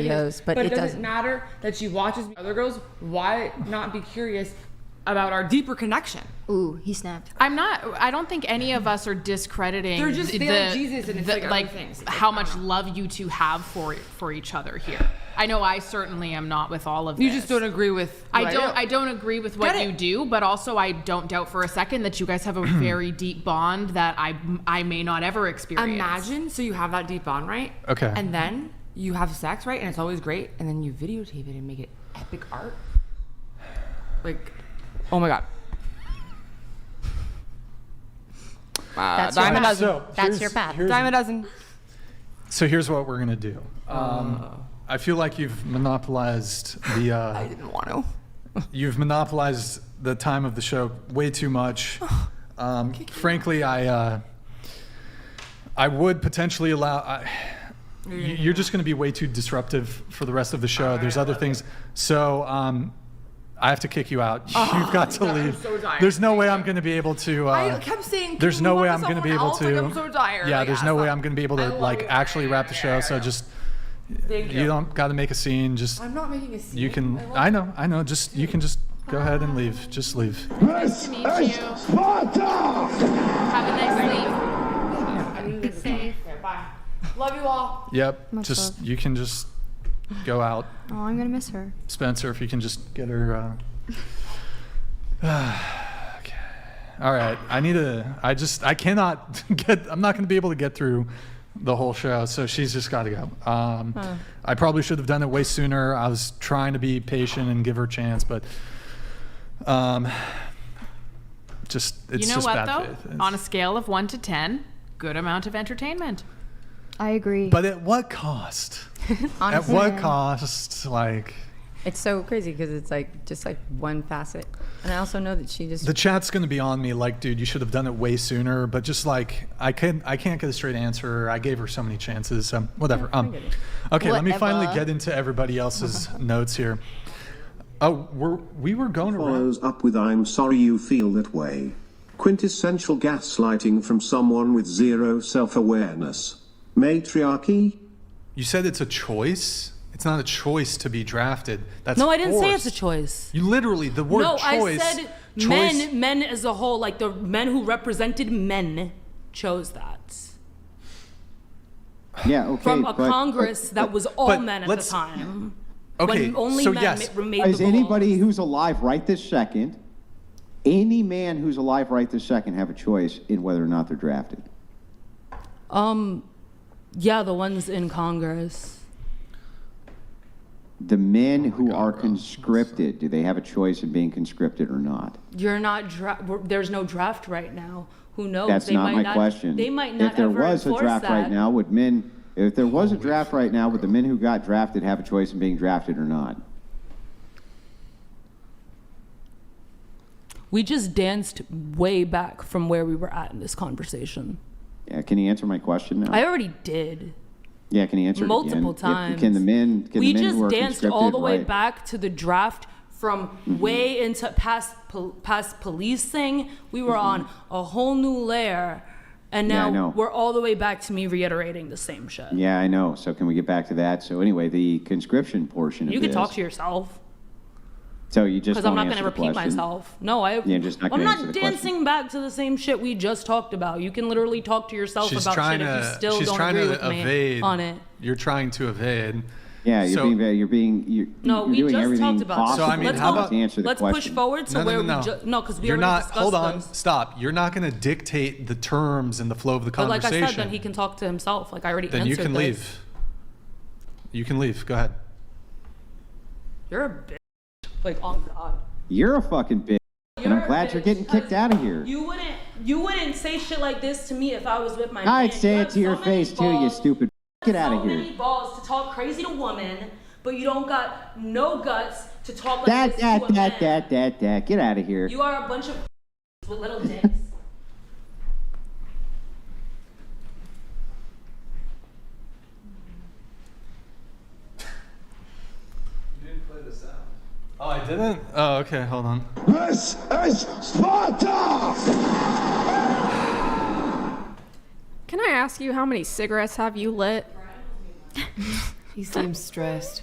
videos, but it doesn't matter that she watches other girls. Why not be curious about our deeper connection? Ooh, he snapped. I don't think any of us are discrediting They're just like Jesus and it's like things. How much love you two have for each other here. I know I certainly am not with all of this. You just don't agree with I don't agree with what you do, but also I don't doubt for a second that you guys have a very deep bond that I may not ever experience. Imagine, so you have that deep bond, right? Okay. And then you have sex, right? And it's always great, and then you videotape it and make it epic art. Like, oh my God. That's dime a dozen. So That's your path. Dime a dozen. So here's what we're gonna do. I feel like you've monopolized the. I didn't want to. You've monopolized the time of the show way too much. Frankly, I would potentially allow. You're just going to be way too disruptive for the rest of the show. There's other things. So I have to kick you out. You've got to leave. I'm so tired. There's no way I'm going to be able to. I kept saying. There's no way I'm going to be able to. Like, I'm so tired. Yeah, like, there's no way I'm going to be able to like actually wrap the show. So just. Thank You don't got to make a scene. Just. I'm not making a scene. You can. I know. Just you can just go ahead and leave. Just leave. Nice to meet you. Have a nice sleep. Be safe. Bye. Love you all. Yep. Much just love. you can just go out. Oh, I'm gonna miss her. Spencer, if you can just get her. Okay. All right. I cannot get. I'm not going to be able to get through the whole show, so she's just got to go. I probably should have done it way sooner. I was trying to be patient and give her a chance, but just it's You know just what bad though? faith. On a scale of 1 to 10, good amount of entertainment. I agree. But at what cost? At what cost? Like. It's so crazy because it's like just like one facet, and I also know that she just. The chat's gonna be on me, like, dude, you should have done it way sooner. But just like, I can't get a straight answer. I gave her so many chances. Whatever. Okay, let me finally get into everybody else's notes here. Oh, we were going around. Follows up with "I'm sorry you feel that way." Quintessential gaslighting from someone with zero self-awareness. Matriarchy. You said it's a choice. It's not a choice to be drafted. That's no, I didn't say forced. it's a choice. You literally, the word no, choice. I said men as a whole, like the men who represented men chose that. Yeah, okay. From a Congress that was all men at the time. Okay, when only so men yes. made Is the anybody rules. who's alive right this second, any man who's alive right this second have a choice in whether or not they're drafted? Yeah, the ones in Congress. The men who are conscripted, do they have a choice in being conscripted or not? You're not there's no draft right now. Who knows? That's they not might my question. They might not If there ever was a enforce draft that. right now, would men, if there was a draft right now, would the men who got drafted have a choice in being drafted or not? We just danced way back from where we were at in this conversation. Yeah, can you answer my question now? I already did. Yeah, can you answer multiple it again? times? Can the men we who just are danced all the way right? back to the draft from way into past policing. We were on a whole new layer, and Yeah, I know. now we're all the way back to me reiterating the same shit. Yeah, I know. So can we get back to that? So anyway, the conscription portion of You this. can talk to yourself. So you just Because I'm won't not going to answer the repeat question? myself. No, Yeah, just not I'm gonna answer not the dancing back to the same shit we just talked about. You can literally talk to yourself She's about trying shit if you still she's don't trying agree to with me evade. on it. You're trying to evade. Yeah, So- you're No, you're we doing just everything talked about this. possible So, I mean, let's how go- about- to answer the let's question. push forward to where we just no, because we You're already not. discussed Hold on. those. Stop. You're not going to dictate the terms and the flow of the But like conversation. I said, then he can talk to himself. Like I already Then answered you can this. leave. You can leave. Go ahead. You're a bitch. Like on God. You're a fucking bitch, and I'm glad you're getting kicked out of here. You wouldn't say shit like this to me if I was with my man. I'd say You it have to your so many face too, you balls- stupid. Get out of So here. many balls to talk crazy to women, but you don't got no guts to talk like That, this to a man. that. Get out of here. You are a bunch of with little dicks. You didn't play this out. Oh, I didn't? Oh, okay. Hold on. This is Sparta! Can I ask you how many cigarettes have you lit? He seems stressed.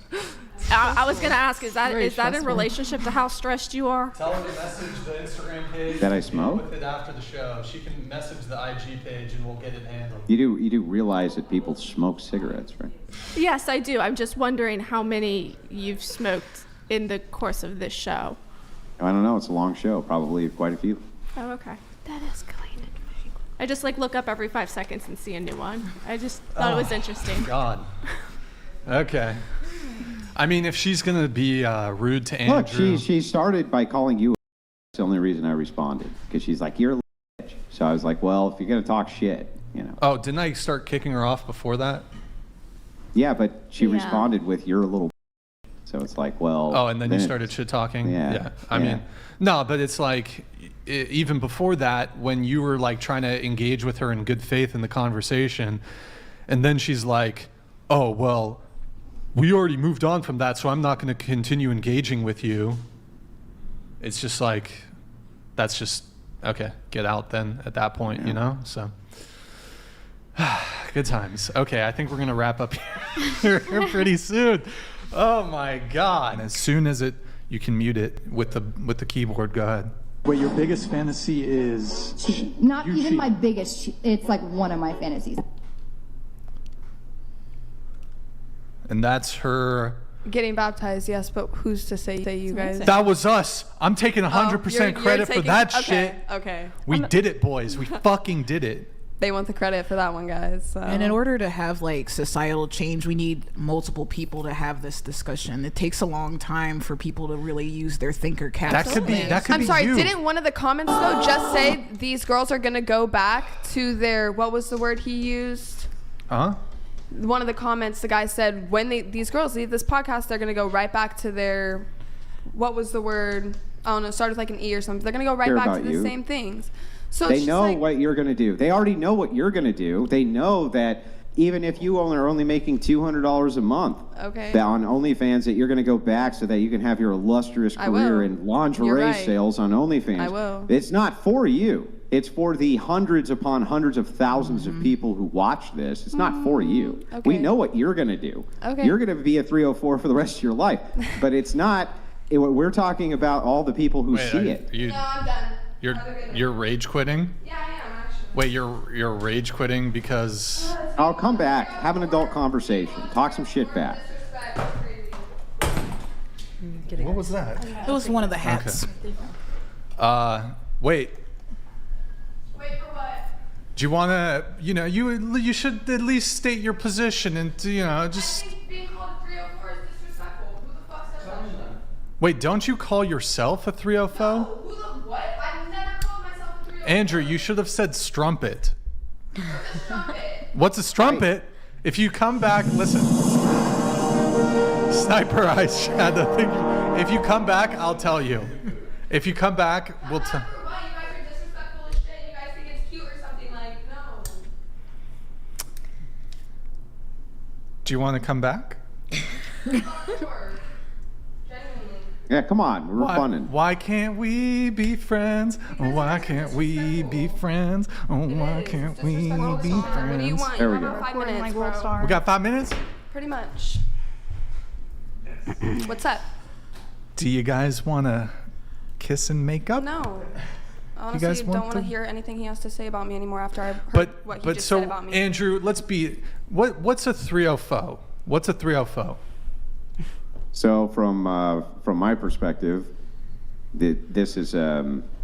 I was gonna ask, is that Very in stressful. relationship to how stressed you are? Tell her to message the Instagram page. That I smoke? With it after the show. She can message the IG page and we'll get it handled. You do realize that people smoke cigarettes, right? Yes, I do. I'm just wondering how many you've smoked in the course of this show. I don't know. It's a long show. Probably quite a few. Oh, okay. That escalated. I just look up every 5 seconds and see a new one. I just thought it was interesting. God. Okay. I mean, if she's going to be rude to Andrew. Look, she started by calling you. That's the only reason I responded. Because she's like, you're a bitch. So I was like, well, if you're going to talk shit, you know. Oh, didn't I start kicking her off before that? Yeah, but she responded with, you're a little bitch. So it's like, well. Oh, and then you started shit talking? Yeah. I mean, no, but it's like, even before that, when you were like trying to engage with her in good faith in the conversation, and then she's like, oh, well, we already moved on from that, so I'm not going to continue engaging with you. It's just like, that's just, okay, get out then at that point, you know? So, good times. Okay, I think we're going to wrap up here pretty soon. Oh my God. As soon as you can mute it with the keyboard, go ahead. Wait, your biggest fantasy is... Not even my biggest, it's like one of my fantasies. And that's her... Getting baptized, yes, but who's to say you guys... That was us. I'm taking 100% credit for that shit. Okay. We did it, boys. We fucking did it. They want the credit for that one, guys. So. And in order to have like societal change, we need multiple people to have this discussion. It takes a long time for people to really use their thinker cap. That could be I'm sorry, you. didn't one of the comments though just say these girls are gonna go back to their, what was the word he used? Huh? One of the comments, the guy said, when these girls leave this podcast, they're going to go right back to their, what was the word? I don't know, started with like an E or something. They're going to go right back to the same things. So they know what you're going to do. They already know what you're going to do. They know that even if you are only making $200 a month on OnlyFans, that you're going to go back so that you can have your illustrious career in lingerie sales on OnlyFans. I will. It's not for you. It's for the hundreds upon hundreds of thousands of people who watch this. It's not for you. Okay. We know what you're going to do. Okay. You're going to be a 304 for the rest of your life. But it's not. We're talking about all the people who see it. No, I'm done. You're rage quitting? Yeah, I am actually. Wait, you're rage quitting because... I'll come back. Have an adult conversation. Talk some shit back. What was that? It was one of the hats. Okay. Wait. Wait for what? Do you want to, you should at least state your position and, just... I think being called a 304 is disrespectful. Who the fuck says that shit? Wait, don't you call yourself a 304? No, who the what? I've never called myself a 304. Andrew, you should have said strumpet. What's a strumpet? What's a strumpet? If you come back, listen. Sniper eyes, Chad. If you come back, I'll tell you. If you come back, we'll tell. Do you want to come back? Yeah, come on. We're funning. Why can't we be friends? Why can't we be friends? Why can't we be friends? What do you want? There You we have go. about 5 minutes, bro. We got 5 minutes? Pretty much. What's up? Do you guys want to kiss and make up? No. Honestly, guys don't want want to to- hear anything he has to say about me anymore after I heard what he just said about me. Andrew, let's be. What's a 304? What's a 304? So from my perspective, this is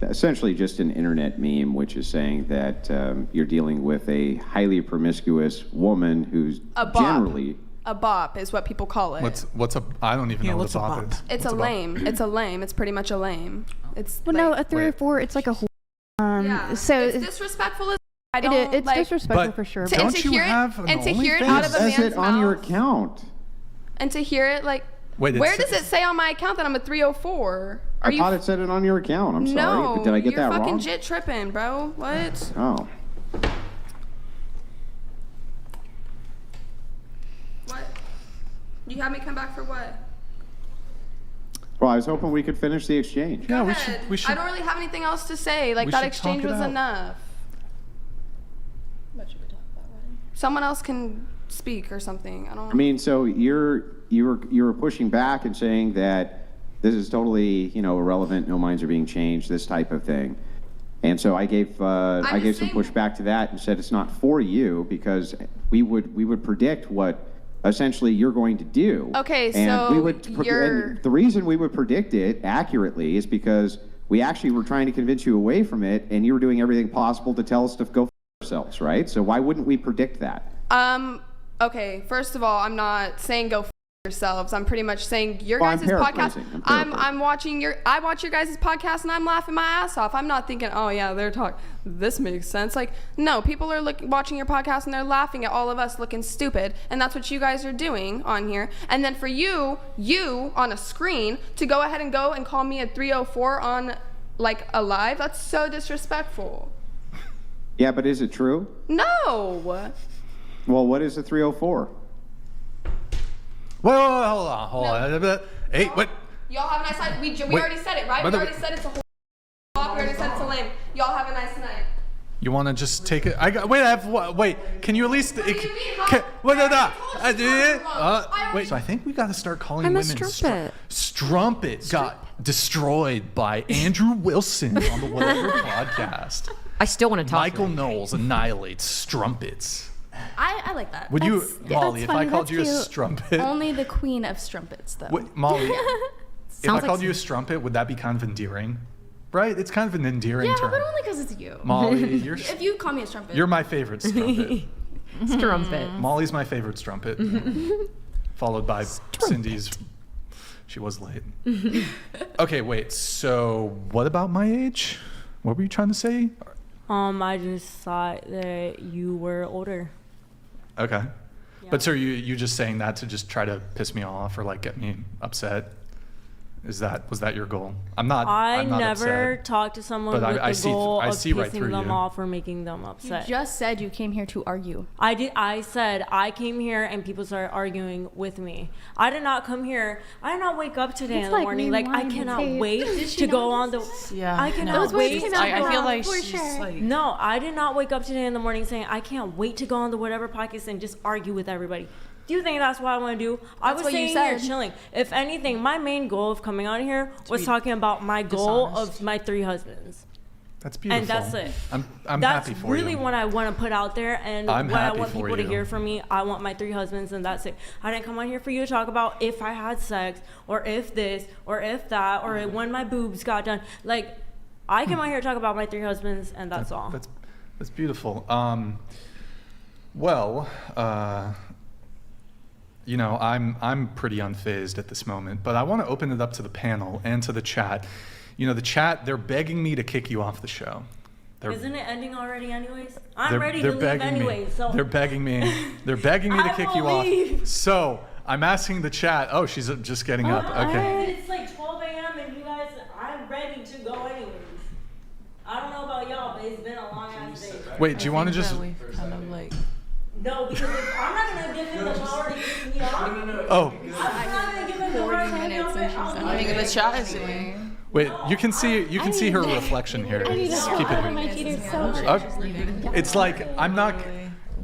essentially just an internet meme, which is saying that you're dealing with a highly promiscuous woman who's A bop. generally... A bop is what people call it. What's a? I don't even know what a bop is. It's What's a bop? lame. It's a lame. It's pretty much a lame. It's Well, no, a 3 or 4, it's like a whore. So it's disrespectful as I it don't is, it's like, disrespectful for sure. To, and to hear it, and to hear it out of a It says man's it on your mouth, account. and to hear it like, Wait, where does it say on my account that I'm a 304? Are I thought it said it on your account. I'm sorry. No, Did I get you're that fucking wrong? jit tripping, bro. What? Oh. What? You had me come back for what? Well, I was hoping we could finish the exchange. Yeah, Go ahead. I don't really have anything else to say. Like we that should exchange talk it was out. enough. Someone else can speak or something. I don't. I mean, so you were pushing back and saying that this is totally, you know, irrelevant. No minds are being changed. This type of thing. And so I gave some pushback to that and said it's not for you because we would predict what essentially you're going to do. Okay, and so and the reason we would predict it accurately is because we actually were trying to convince you away from it, and you were doing everything possible to tell us to go f ourselves, right? So why wouldn't we predict that? Okay, first of all, I'm not saying go f yourselves. I'm pretty much saying your guys' podcast. I watch your guys' podcast and I'm laughing my ass off. I'm not thinking, oh yeah, they're talking. This makes sense. Like, no, people are watching your podcast and they're laughing at all of us looking stupid, and that's what you guys are doing on here. And then for you on a screen to go ahead and call me a 304 on like a live, that's so disrespectful. Yeah, but is it true? No. Well, what is a 304? Whoa, hold on. Hey, what? Y'all have a nice night. We already said it, right? We already said it's a whole we already said it's a lame. Y'all have a nice night. You want to just take it? Wait. Can you at least? Wait. So I think we got to start calling women strumpet. Strumpet got destroyed by Andrew Wilson on the Whatever podcast. I still want to talk. Michael Knowles annihilates strumpets. I like that. Would you, Molly, if I called you a strumpet? Only the queen of strumpets, though. Wait, Molly, if I called you a strumpet, would that be kind of endearing? Right? It's kind of an endearing term. Yeah, but only because it's you. Molly, if you call me a strumpet. You're my favorite strumpet. Strumpet. Molly's my favorite strumpet. Followed by Cindy's. She was late. Okay, wait. So what about my age? What were you trying to say? I just thought that you were older. Okay. Yeah. But so you just saying that to just try to piss me off or like get me upset? Was that your goal? I'm not never upset, talked to someone with the goal of pissing them off or making them upset. You just said you came here to argue. I did. I said I came here and people started arguing with me. I did not come here. I did not wake up today in the morning like I cannot wait to go on the. Yeah. I cannot wait. I feel like she's like. No, I did not wake up today in the morning saying I can't wait to go on the Whatever podcast and just argue with everybody. Do you think that's what I want to do? I was sitting here chilling. If anything, my main goal of coming on here was talking about my goal of my 3 husbands. That's beautiful. And that's it. I'm happy for you. That's really what I want to put out there, and what I want people to hear from me. I want my 3 husbands, and that's it. I didn't come on here for you to talk about if I had sex, or if this, or if that, or when my boobs got done. Like, I came on here to talk about my 3 husbands, and that's all. That's beautiful. You know, I'm pretty unfazed at this moment, but I want to open it up to the panel and to the chat. You know, the chat, they're begging me to kick you off the show. Isn't it ending already anyways? I'm ready to leave anyways. So. They're begging me to kick you off. So I'm asking the chat. Oh, she's just getting up. Okay. It's like 12 a.m. and you guys, I'm ready to go anyways. I don't know about y'all, but it's been a long ass day. Wait, do you want to just... No, because I'm not going to give him the power to kick me off. No. Oh. I'm not going to give him the power to kick me off. I think the chat is doing. Wait, you can see her reflection here. Just keep it. It's like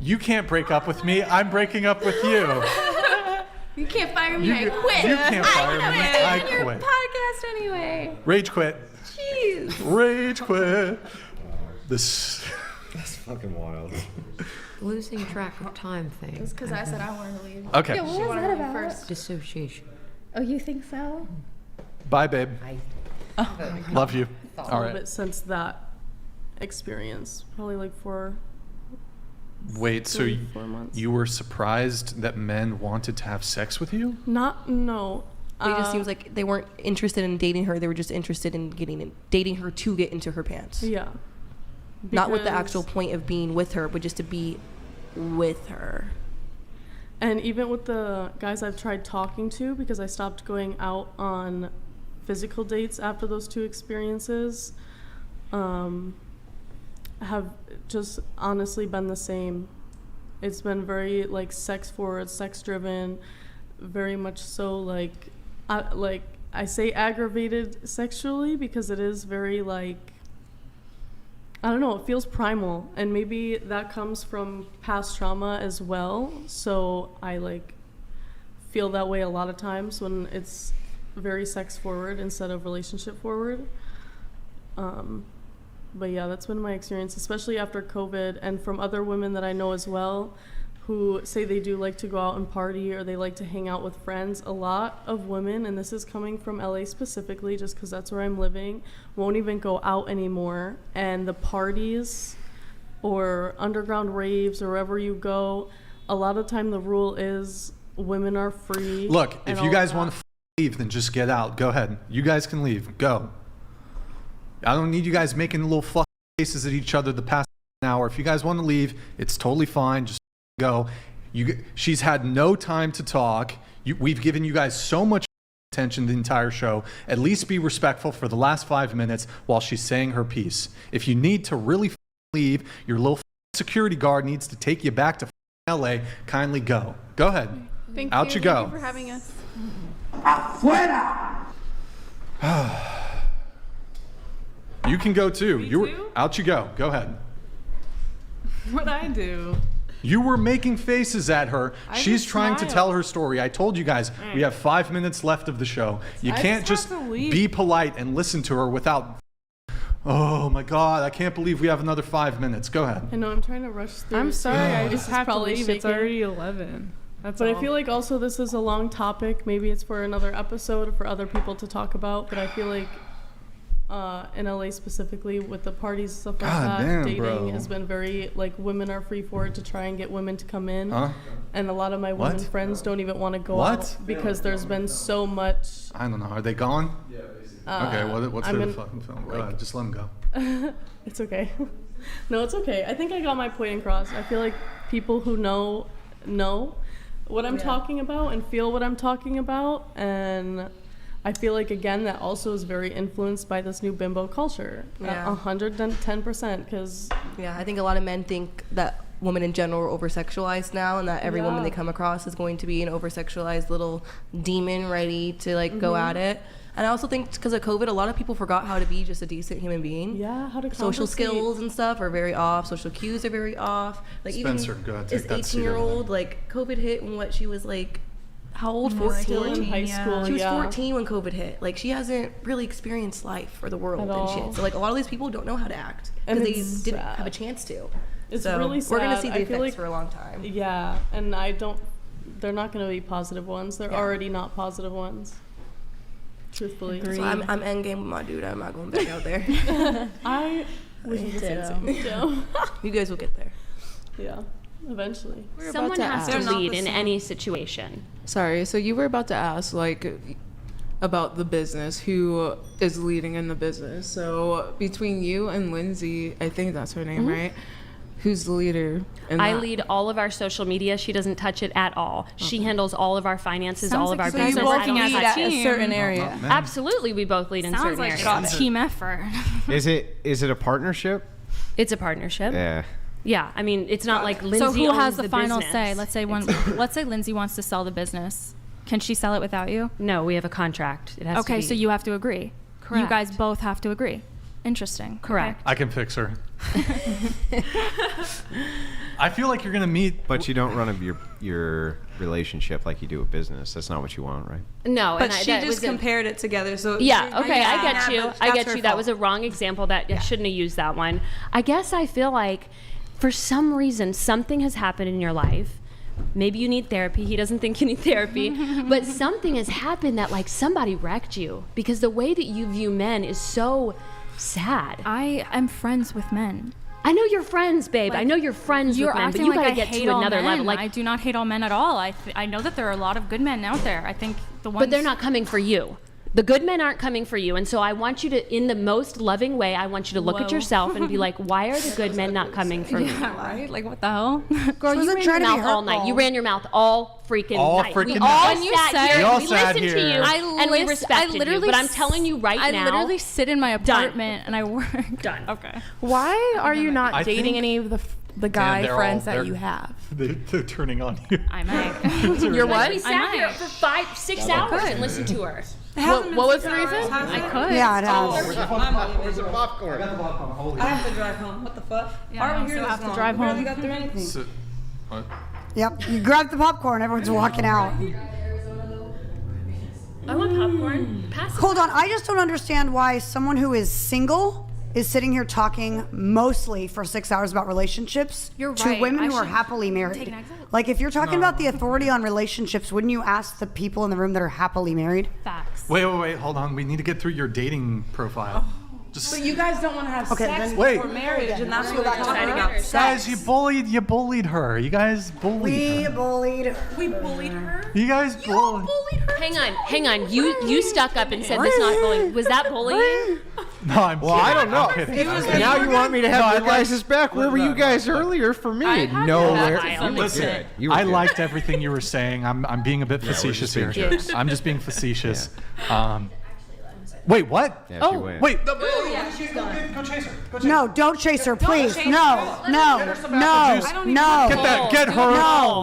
you can't break up with me. I'm breaking up with you. You can't fire me. I quit. You can't fire me. I quit. Your podcast anyway. Rage quit. Jeez. Rage quit. That's fucking wild. Losing track of time thing. It's because I said I wanted to leave. Okay. Yeah, what was that about? First. Dissociation. Oh, you think so? Bye, babe. Love you. All right. Bit since that experience, probably like 4. Wait, so you were surprised that men wanted to have sex with you? No. It just seems like they weren't interested in dating her. They were just interested in dating her to get into her pants. Yeah. Not with the actual point of being with her, but just to be with her. And even with the guys I've tried talking to, because I stopped going out on physical dates after those 2 experiences, have just honestly been the same. It's been very like sex forward, sex driven, very much so like I say aggravated sexually because it is very like I don't know, it feels primal, and maybe that comes from past trauma as well. So I like feel that way a lot of times when it's very sex forward instead of relationship forward. But yeah, that's been my experience, especially after COVID, and from other women that I know as well who say they do like to go out and party or they like to hang out with friends. A lot of women, and this is coming from LA specifically just because that's where I'm living, won't even go out anymore. And the parties or underground raves or wherever you go, a lot of the time the rule is women are free. Look, if you guys want to leave, then just get out. Go ahead. You guys can leave. Go. I don't need you guys making little fuck faces at each other the past hour. If you guys want to leave, it's totally fine. Just go. She's had no time to talk. We've given you guys so much attention the entire show. At least be respectful for the last 5 minutes while she's saying her piece. If you need to really leave, your little security guard needs to take you back to LA. Kindly go. Go ahead. Thank Out you go. Thank you for having us. Afuera! You can go too. Out you go. Go ahead. What'd I do? You were making faces at her. She's just trying to smiled. tell her story. I told you guys, we have 5 minutes left of the show. You can't just be polite and listen to her without, oh my God, I can't believe we have another 5 minutes. Go ahead. I know, I'm trying to rush through. I'm sorry, I This just is have to probably leave. It's shaking. already 11. But I feel like also this is a long topic. Maybe it's for another episode for other people to talk about. But I feel like in LA specifically with the parties and stuff like God that, damn, dating bro. has been very, like, women are free for it to try and get women to come in. And a lot of my women friends don't even want to go out because there's been so much. I don't know. Are they gone? Yeah, basically. Okay, what's I'm their in- fucking film? Go ahead, just let them go. It's okay. No, it's okay. I think I got my point across. I feel like people who know what I'm talking about and feel what I'm talking about, and I feel like, again, that also is very influenced by this new bimbo culture. Yeah. 110%, because yeah, I think a lot of men think that women in general are over-sexualized now, and that every woman they come across is going to be an over-sexualized little demon ready to like go at it. And I also think because of COVID, a lot of people forgot how to be just a decent human being. Yeah, how to social conversate. skills and stuff are very off. Social cues are very off. Like Spencer, even go ahead, this take that seat over 18-year-old, like COVID hit when she was like, how old? 14. Still in high school. She was yeah. 14 when COVID hit. Like, she hasn't really experienced life or the world At and all. shit. So like a lot of these people don't know how to act And because they it's didn't sad. have a chance to. It's so really sad. we're gonna see the I feel effects like- for a long time. Yeah, and they're not going to be positive ones. They're already not positive ones. Truthfully. So I'm endgame with my dude. I'm not going back out there. I wish we could say the same. Ditto. You guys will get there. Yeah, eventually. Someone has to lead in any situation. Sorry, so you were about to ask, like, about the business, who is leading in the business. So between you and Lindsay, I think that's her name, right? Who's the leader? I lead all of our social media. She doesn't touch it at all. She handles all of our finances, all of our business. So you both I don't lead touch at it. a certain area. Absolutely, we both lead in Sounds certain like areas. a team effort. Is it a partnership? It's a partnership. Yeah. Yeah, I mean, it's not like Lindsay So who has owns the final business. say? Let's say let's say Lindsay wants to sell the business. Can she sell it without you? No, we have a contract. It has to Okay, be. so you have to agree. Correct. You guys both have to agree. Interesting. Correct. I can fix her. I feel like you're gonna meet. But you don't run your relationship like you do a business. That's not what you want, right? No, But and she that just was compared it together. So yeah, okay, I get Yeah, you. but I that's get her you. That fault. was a wrong example. That I shouldn't have used that one. I guess I feel like for some reason something has happened in your life. Maybe you need therapy. He doesn't think you need therapy. But something has happened that like somebody wrecked you, because the way that you view men is so sad. I am friends with men. I know you're friends, babe. I know you're friends You're with men, but acting you like gotta I get hate to all another men. level. Like, I do not hate all men at all. I know that there are a lot of good men out there. I think the ones. but they're not coming for you. The good men aren't coming for you. And so I want you to, in the most loving way, I want you to look at Whoa. yourself and be like, why are the good men not coming for me? Yeah, right? Like, what the hell? Girl, you ran your mouth all night. You ran your mouth all freaking All night. freaking We night. all When you sat said- here. We all We sat listened to here. you, and we I respected you. But I'm telling you right now. I literally sit in my apartment and I work. Done. Okay. Why are you not I dating think- any of the the guy friends that you have. They're turning on you. I might. You're what? We sat here for 5-6 hours and listened to her. What was the reason? I could. Yeah, it has. Where's the popcorn? I got the popcorn. Holy I have to drive home. What the fuck? Yeah, I also have to drive home. We got through anything. So, what? Yep, you grab the popcorn, everyone's walking out. I want popcorn. Pass it. Hold on, I just don't understand why someone who is single is sitting here talking mostly for 6 hours about relationships You're to right. women I who are should happily take married. an exit. Like, if you're talking about the authority on relationships, wouldn't you ask the people in the room that are happily married? Facts. Wait, hold on. We need to get through your dating profile. Just But you guys don't want to have sex Wait. before marriage, and that's what we're talking about. guys, you bullied her. You guys bullied her. bullied her. We bullied her. You guys bullied. Hang on. You stuck up and said that's not bullying. Was that bullying? No, I'm kidding. I don't know. I'm kidding. Now you want me to have your guys' back? Where were you guys earlier for me? Nowhere. Listen, I liked everything you were saying. I'm being a bit facetious here. I'm just being facetious. Wait, what? Yeah, she went. Wait. No, don't chase her, please. No.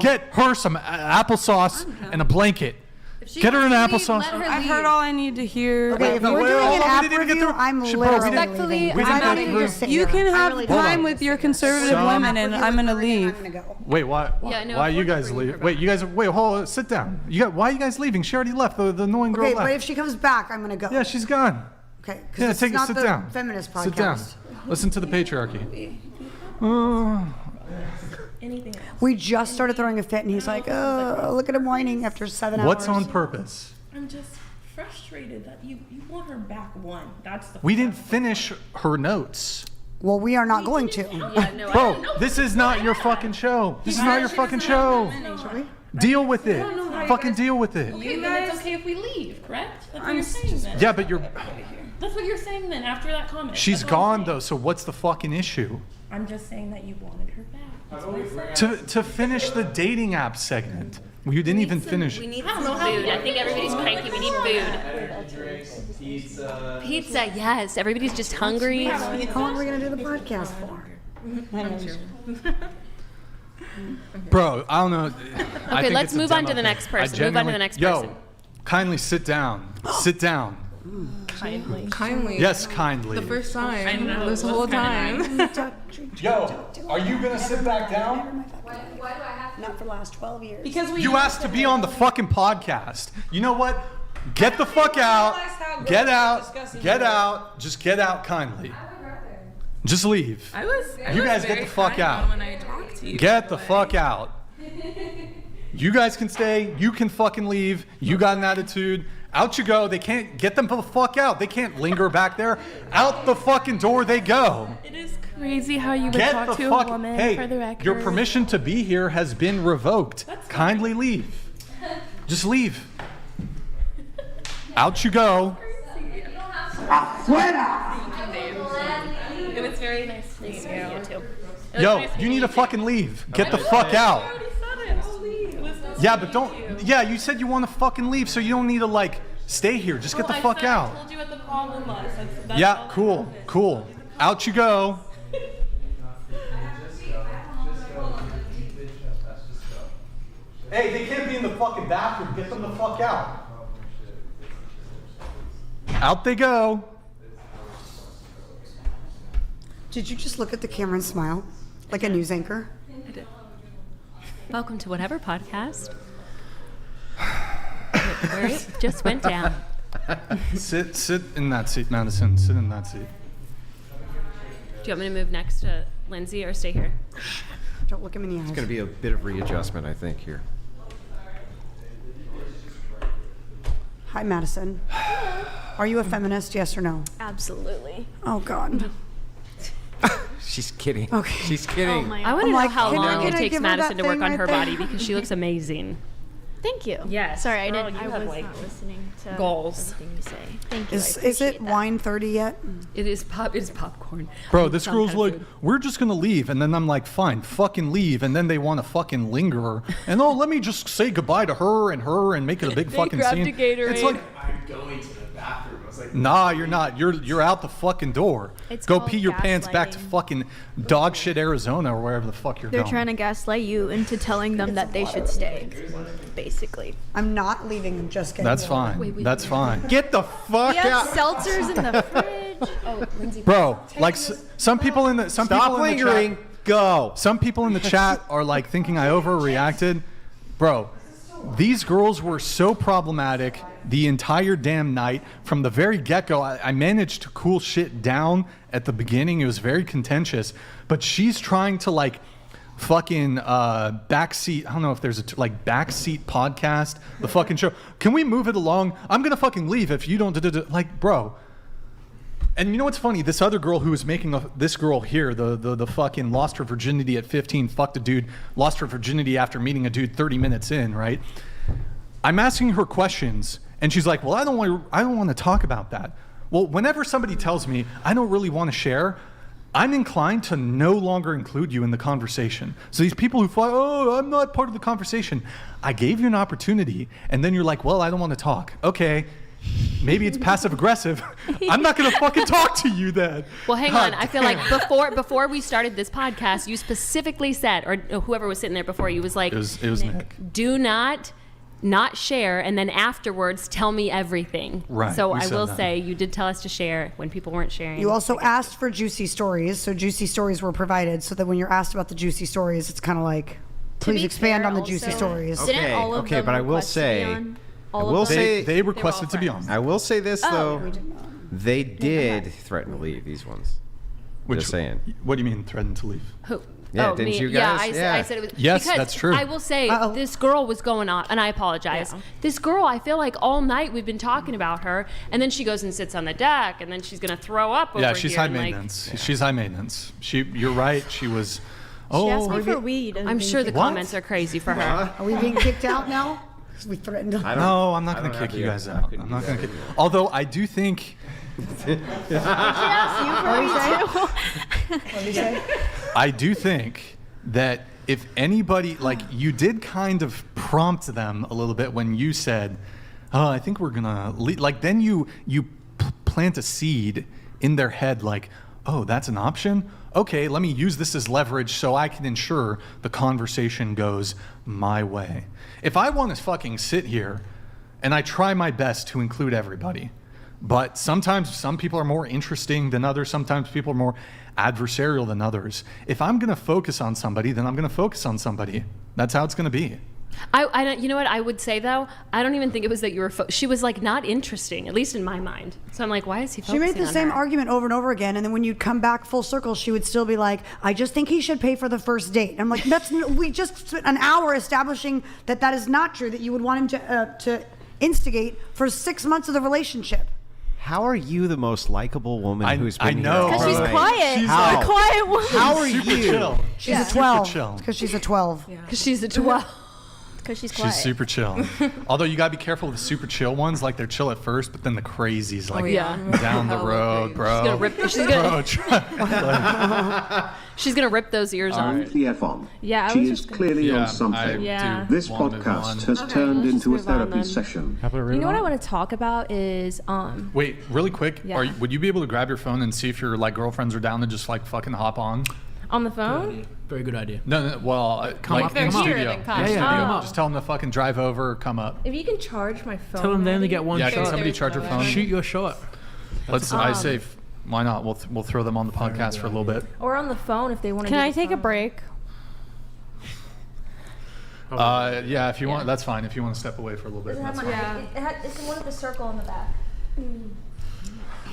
Get her some applesauce and a blanket. Get her an applesauce. I've heard all I need to hear. Okay, if we're doing an app review, I'm literally leaving. You can have time with your conservative women, and I'm gonna leave. Wait, why? Why are you guys leaving? Wait, hold on, sit down. Why are you guys leaving? She already left. The annoying girl Okay, left. but if she comes back, I'm gonna go. Yeah, she's gone. Okay, Yeah, because it's not sit the down. feminist podcast. Sit down. Listen to the patriarchy. We just started throwing a fit, and he's like, look at him whining after 7 hours. What's on purpose? I'm just frustrated that you want her back one. That's the We didn't finish her notes. Well, we are not going to. Bro, this is not your fucking show. This is not your fucking show. Deal with it. Fucking deal with it. Okay, then it's okay if we leave, correct? That's what you're saying then. Yeah, but you're... That's what you're saying then after that comment. She's That's what I'm gone, saying. though, so what's the fucking issue? I'm just saying that you wanted her back. That's what I said. To finish the dating app segment. Well, you didn't even finish. We need some food. I think everybody's cranky. We need food. Pizza, yes. Everybody's just hungry. How long are we going to do the podcast for? Bro, I don't know. Okay, let's move on to the next person. Move on to the next person. Yo, kindly sit down. Sit down. Kindly. Yes, kindly. The first time. This whole time. Yo, are you gonna sit back down? Why do I have to? Not for the last 12 years. Because You asked to be on the fucking podcast. You know what? Get the fuck out. Get out. Get out. Just get out kindly. Just leave. You guys get the fuck out. When I talked to you. Get the fuck out. You guys can stay. You can fucking leave. You got an attitude. Out you go. They can't get them the fuck out. They can't linger back there. Out the fucking door they go. It is crazy how you would Get talk the to fuck. a woman Hey, for the record. your permission to be here has been revoked. Kindly leave. Just leave. Out you go. It was very nice to meet you too. Yo, you need to fucking leave. Get the fuck out. Yeah, but don't. Yeah, you said you want to fucking leave, so you don't need to like stay here. Just get the fuck out. I told you what the problem was. That's Yeah, all. cool. Out you go. Hey, they can't be in the fucking bathroom. Get them the fuck out. Out they go. Did you just look at the camera and smile? Like a news anchor? Welcome to whatever podcast. Where it just went down. Sit in that seat, Madison. Sit in that seat. Do you want me to move next to Lindsay or stay here? Don't look him in the eyes. It's going to be a bit of readjustment, I think, here. Hi, Madison. Are you a feminist, yes or no? Absolutely. Oh, God. She's kidding. Okay. She's kidding. Oh my I want to know like, how can I- long can it I takes give her Madison that to work thing on right her there? body because she looks amazing. Thank you. Yes. Sorry, I Girl, didn't. you I have, was like, not listening to goals. everything you say. Thank you. Is it wine 30 yet? It is popcorn. Bro, this girl's like, we're just gonna leave, and then I'm like, fine, fucking leave, and then they want to fucking linger, and let me just say goodbye to her and make it a big fucking grabbed scene. a Gatorade. It's like, going to the bathroom. I was like, nah, you're not. You're out the fucking door. Go pee your pants back to fucking dog shit Arizona or wherever the fuck you're They're going. trying to gaslight you into telling them that they should stay, basically. I'm not leaving. I'm just kidding. That's fine. That's fine. Get the fuck We have out. seltzers in the fridge. Oh, Lindsay. Bro, like some people in the Stop lingering. Go. Some people in the chat are like thinking I overreacted. Bro, these girls were so problematic the entire damn night. From the very get-go, I managed to cool shit down at the beginning. It was very contentious. But she's trying to like fucking backseat, I don't know if there's a backseat podcast, the fucking show. Can we move it along? I'm gonna fucking leave if you don't like, bro. And you know what's funny? This other girl who was making this girl here, the fucking lost her virginity at 15, fucked a dude, lost her virginity after meeting a dude 30 minutes in, right? I'm asking her questions, and she's like, well, I don't want to talk about that. Well, whenever somebody tells me I don't really want to share, I'm inclined to no longer include you in the conversation. So these people who fly, oh, I'm not part of the conversation. I gave you an opportunity, and then you're like, well, I don't want to talk. Okay. Maybe it's passive aggressive. I'm not gonna fucking talk to you then. Well, hang on. I feel like before we started this podcast, you specifically said, or whoever was sitting there before you was like, it was Nick. Do not share, and then afterwards tell me everything. Right. So I will say you did tell us to share when people weren't sharing. You also asked for juicy stories, so juicy stories were provided. So that when you're asked about the juicy stories, it's kind of like, please expand on the juicy stories. Okay, but I will say. They requested to be on. I will say this though, they did threaten to leave these ones. Just saying. What do you mean threaten to leave? Who? Yeah, didn't you guys? Yeah, I said it was. Yes, because that's true. I will say this girl was going on, and I apologize. Yeah. This girl, I feel like all night we've been talking about her, and then she goes and sits on the deck, and then she's gonna throw up over here. Yeah, she's high maintenance. She's high maintenance. You're right. She was. She asked me for weed. I'm sure the comments are crazy for her. Are we being kicked out now? We threatened to. No, I'm not going to kick you guys out. I'm not going to kick. Although I do think. I do think that if anybody, like, you did kind of prompt them a little bit when you said, "Oh, I think we're gonna," like, then you plant a seed in their head, like, "Oh, that's an option. Okay, let me use this as leverage so I can ensure the conversation goes my way." If I want to fucking sit here and I try my best to include everybody, but sometimes some people are more interesting than others, sometimes people are more adversarial than others. If I'm going to focus on somebody, then I'm going to focus on somebody. That's how it's going to be. I don't, you know what I would say though? I don't even think it was that you were. She was like not interesting, at least in my mind. So I'm like, why is he focusing on her? She made the same argument over and over again, and then when you'd come back full circle, she would still be like, "I just think he should pay for the first date." And I'm like, we just spent an hour establishing that is not true. That you would want him to instigate for 6 months of the relationship. How are you the most likable woman who's been here? I know. Because she's quiet. She's a quiet woman. How are super you? Chill. She's a 12. Because she's a 12. Because she's a 12. Because she's quiet. She's super chill. Although you gotta be careful with the super chill ones. Like they're chill at first, but then the crazies like down the road, bro. She's gonna rip those ears off. The F on. Yeah, she is clearly on something. This podcast has turned into a therapy session. You know what I want to talk about is Wait, really quick. Yeah. Would you be able to grab your phone and see if your like girlfriends are down to just like fucking hop on? On the phone? Very good idea. No, well, come like up in here, studio. then come. Yeah. Just tell them to fucking drive over, come up. If you can charge my phone. Tell them they only get one shot. Yeah, can somebody charge your phone? Shoot your shot. I say, why not? We'll throw them on the podcast for a little bit. Or on the phone if they want to. Can I take a break? Yeah, if you want, that's fine. If you want to step away for a little bit. That's fine. It's one with the circle in the back.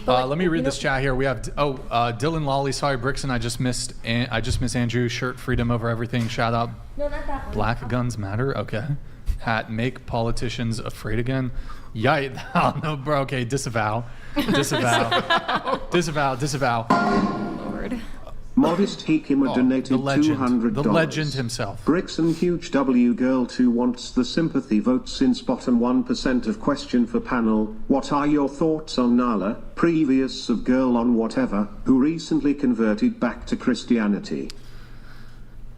Let me read this chat here. We have Dylan Lawley. Sorry, Brixton. I just missed Andrew. Shirt freedom over everything. Shout out. No, not that one. Black guns matter. Okay. Hat make politicians afraid again. Yite. Oh, no, bro. Okay. Disavow. Disavow. Lord. Modest Hikima donated $200. The legend himself. Brixton huge W girl 2 wants the sympathy vote since bottom 1% of question for panel. What are your thoughts on Nala, previous of girl on whatever, who recently converted back to Christianity?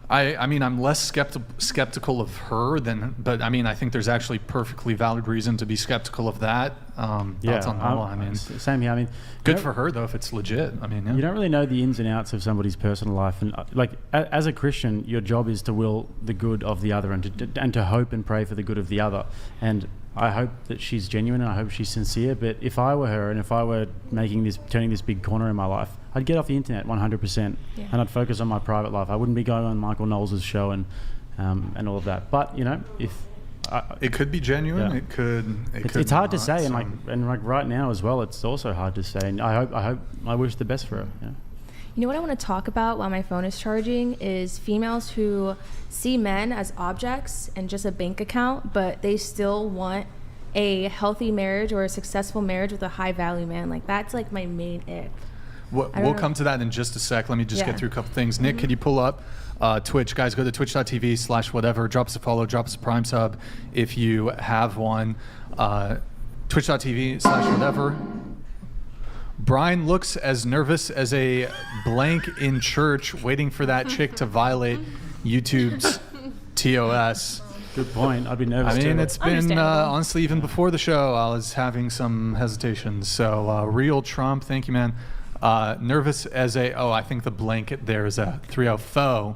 I mean, I'm less skeptical of her but I mean, I think there's actually perfectly valid reason to be skeptical of that. Thoughts on Nala? I mean, same here. I mean, good for her though if it's legit. I mean, you don't really know the ins and outs of somebody's personal life, and like as a Christian, your job is to will the good of the other and to hope and pray for the good of the other. And I hope that she's genuine and I hope she's sincere. But if I were her and if I were turning this big corner in my life, I'd get off the internet 100%, and I'd focus on my private life. I wouldn't be going on Michael Knowles' show and all of that. But you know, if it could be genuine, yeah. it could. It's hard to say, and like right now as well, it's also hard to say. And I wish the best for her. Yeah. You know what I want to talk about while my phone is charging is females who see men as objects and just a bank account, but they still want a healthy marriage or a successful marriage with a high value man. Like that's like my main ick. We'll come to that in just a sec. Let me just get through a couple things. Nick, could you pull up Twitch? Guys, go to twitch.tv/whatever. Drop us a follow, drop us a Prime sub if you have one. Twitch.tv/whatever. Brian looks as nervous as a blank in church waiting for that chick to violate YouTube's TOS. Good point. I'd be nervous. I mean, it's been honestly even before the show, I was having some hesitations. So, real Trump, thank you, man. Nervous as I think the blank there is a 304.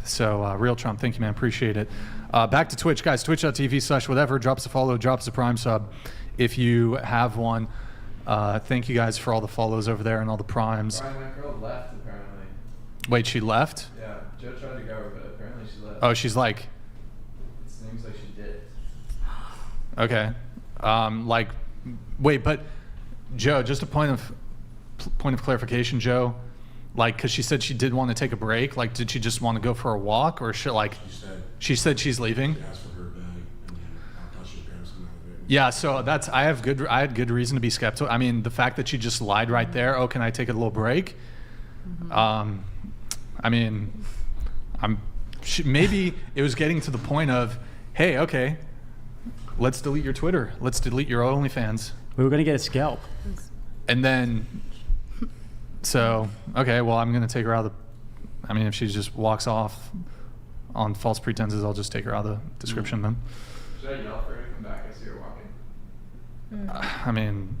So, real Trump, thank you, man. Appreciate it. Back to Twitch, guys. Twitch.tv/whatever. Drop us a follow, drop us a Prime sub if you have one. Thank you guys for all the follows over there and all the primes. Brian, that girl left apparently. Wait, she left? Yeah, Joe tried to go, but apparently she left. Oh, she's like. It seems like she did. Okay. Wait, but Joe, just a point of clarification, Joe. Like, because she said she did want to take a break. Like, did she just want to go for a walk, or she said she's leaving? She asked for her bag, and then I thought she was parents come out of it. Yeah, so I had good reason to be skeptical. I mean, the fact that she just lied right there. Oh, can I take a little break? I mean, maybe it was getting to the point of, hey, okay, let's delete your Twitter. Let's delete your OnlyFans. We were going to get a scalp. And then, so, okay, well, I'm going to take her out of the, I mean, if she just walks off on false pretenses, I'll just take her out of the description then. Should I yell for her to come back? I see her walking. I mean,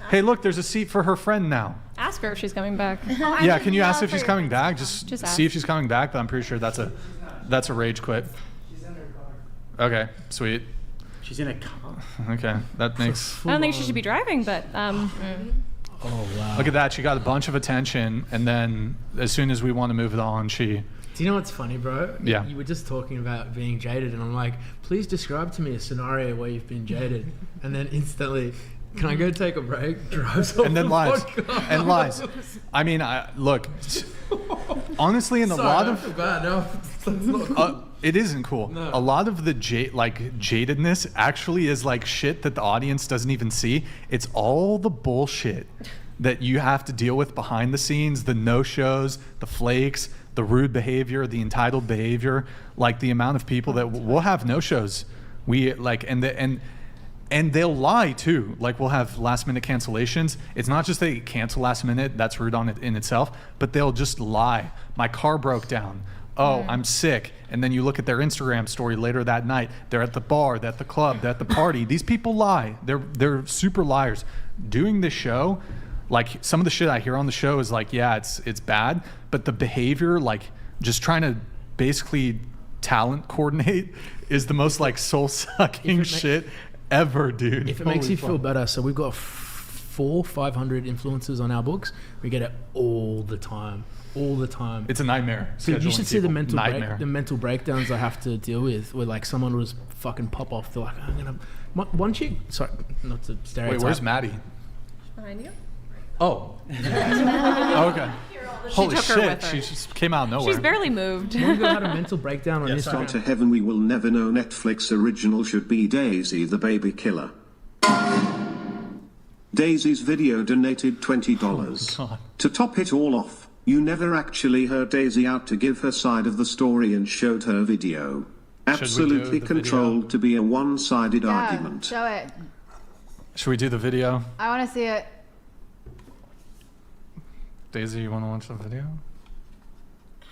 hey, look, there's a seat for her friend now. Ask her if she's coming back. Yeah, can you ask if she's coming back? Just ask. see if she's coming back, but I'm pretty sure that's a rage quit. She's in her car. Okay, sweet. She's in a car. Okay, that makes. I don't think she should be driving, but Oh wow! Look at that. She got a bunch of attention, and then as soon as we want to move it on, she. Do you know what's funny, bro? Yeah. You were just talking about being jaded, and I'm like, please describe to me a scenario where you've been jaded, and then instantly, can I go take a break? Drives off and then the lies. podcast. And lies. I mean, look. Honestly, in a lot of. That's not cool. It isn't cool. No. A lot of the jadedness actually is like shit that the audience doesn't even see. It's all the bullshit that you have to deal with behind the scenes, the no-shows, the flakes, the rude behavior, the entitled behavior, like the amount of people that will have no-shows. We like, and they'll lie too. Like we'll have last-minute cancellations. It's not just they cancel last minute, that's rude on it in itself, but they'll just lie. My car broke down. Oh, I'm sick. And then you look at their Instagram story later that night. They're at the bar, they're at the club, they're at the party. These people lie. They're super liars. Doing this show, like some of the shit I hear on the show is like, yeah, it's bad. But the behavior, like just trying to basically talent coordinate is the most like soul-sucking shit ever, dude. If it makes you feel better, so we've got 500 influencers on our books. We get it all the time. It's a nightmare. So you should see the nightmare. the mental breakdowns I have to deal with, where like someone was fucking pop off. They're like, I'm gonna. One chick. Sorry, not to stereotype. Wait, where's Maddie? behind you. Oh. Okay. Holy shit! She just came out of nowhere. She's barely moved. One girl had a mental breakdown on Instagram. Gone to heaven we will never know. Netflix original should be Daisy the Baby Killer. Daisy's video donated $20. Oh, to top it all off, you never actually heard Daisy out to give her side of the story and showed her video. Absolutely controlled to be a one-sided argument. Show it. Should we do the video? I want to see it. Daisy, you want to watch the video?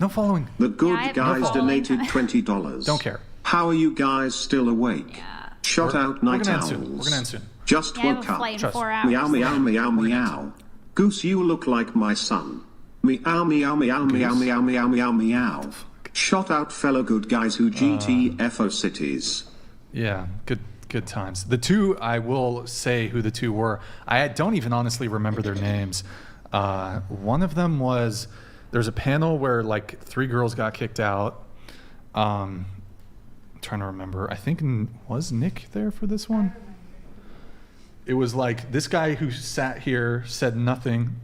No following. The good I- guys No donated $20. Don't care. How are you guys still awake? Shot out We're night gonna end owls. soon. We're gonna end soon. Just Yeah, I have woke a up. flight in Trust. 4 hours. Meow meow meow meow. Goose, you look like my son. Meow meow meow meow meow meow meow meow. Shot out fellow good guys who GTFO cities. Yeah, good times. The two, I will say who the two were. I don't even honestly remember their names. One of them was, there's a panel where like 3 girls got kicked out. I'm trying to remember. I think was Nick there for this one? It was like this guy who sat here said nothing.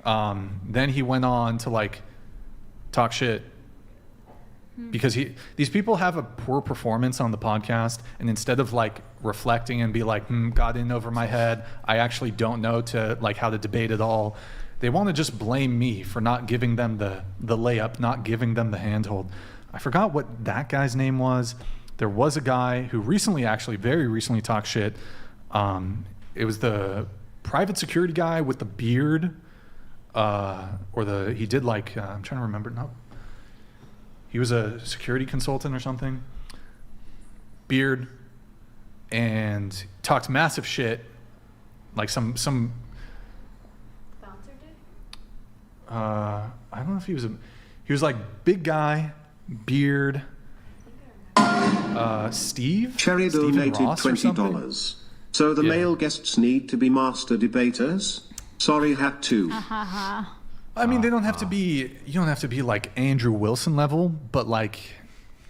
Then he went on to like talk shit because these people have a poor performance on the podcast, and instead of like reflecting and be like, got in over my head, I actually don't know to like how to debate at all. They want to just blame me for not giving them the layup, not giving them the handhold. I forgot what that guy's name was. There was a guy who very recently talked shit. It was the private security guy with the beard, he did like, I'm trying to remember. No, he was a security consultant or something. Beard, and talked massive shit, like some. Bouncer did? I don't know if he was like big guy, beard. Steve? Cherry Steven donated Ross or something? $20. So the male guests need to be master debaters? Sorry, had to. I mean, they don't have to be. You don't have to be like Andrew Wilson level, but like.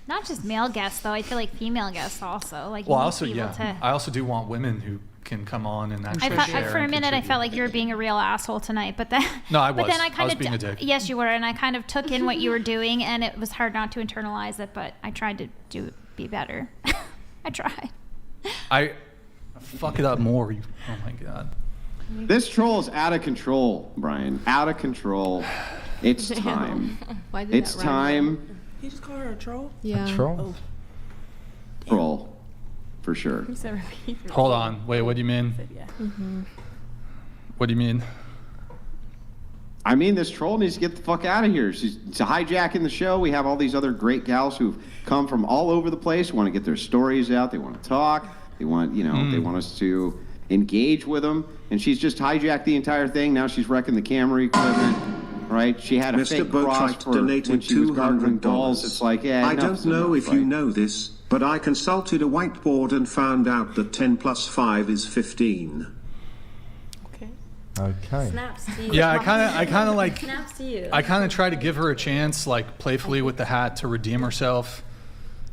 Not just male guests though. I feel like female guests also. Like you Well, need also to be able to. I also do want women who can come on and actually share. For a and minute, I contribute. felt like you were being a real asshole tonight, but then. No, I But was. then I I kind was of. being a dick. Yes, you were, and I kind of took in what you were doing, and it was hard not to internalize it. But I tried to be better. I tried. I fuck it up more. Oh my god. This troll is out of control, Brian. Out of control. It's time. Why did It's that rhyme? time. You just call her a troll? Yeah. A troll? Troll, for sure. Hold on. Wait. What do you mean? What do you mean? I mean, this troll needs to get the fuck out of here. She's hijacking the show. We have all these other great gals who've come from all over the place, want to get their stories out. They want to talk. They want, they want us to engage with them. And she's just hijacked the entire thing. Now she's wrecking the camera equipment, right? She had a Mr. fake cross Boatwright for donated when she was gargling balls. $200. It's like, yeah, I don't enough's know enough, if you right? know this, but I consulted a whiteboard and found out that 10 plus 5 is 15. Okay. Snaps to you. Yeah, I kind of like. Snaps to you. I kind of try to give her a chance, like playfully with the hat, to redeem herself.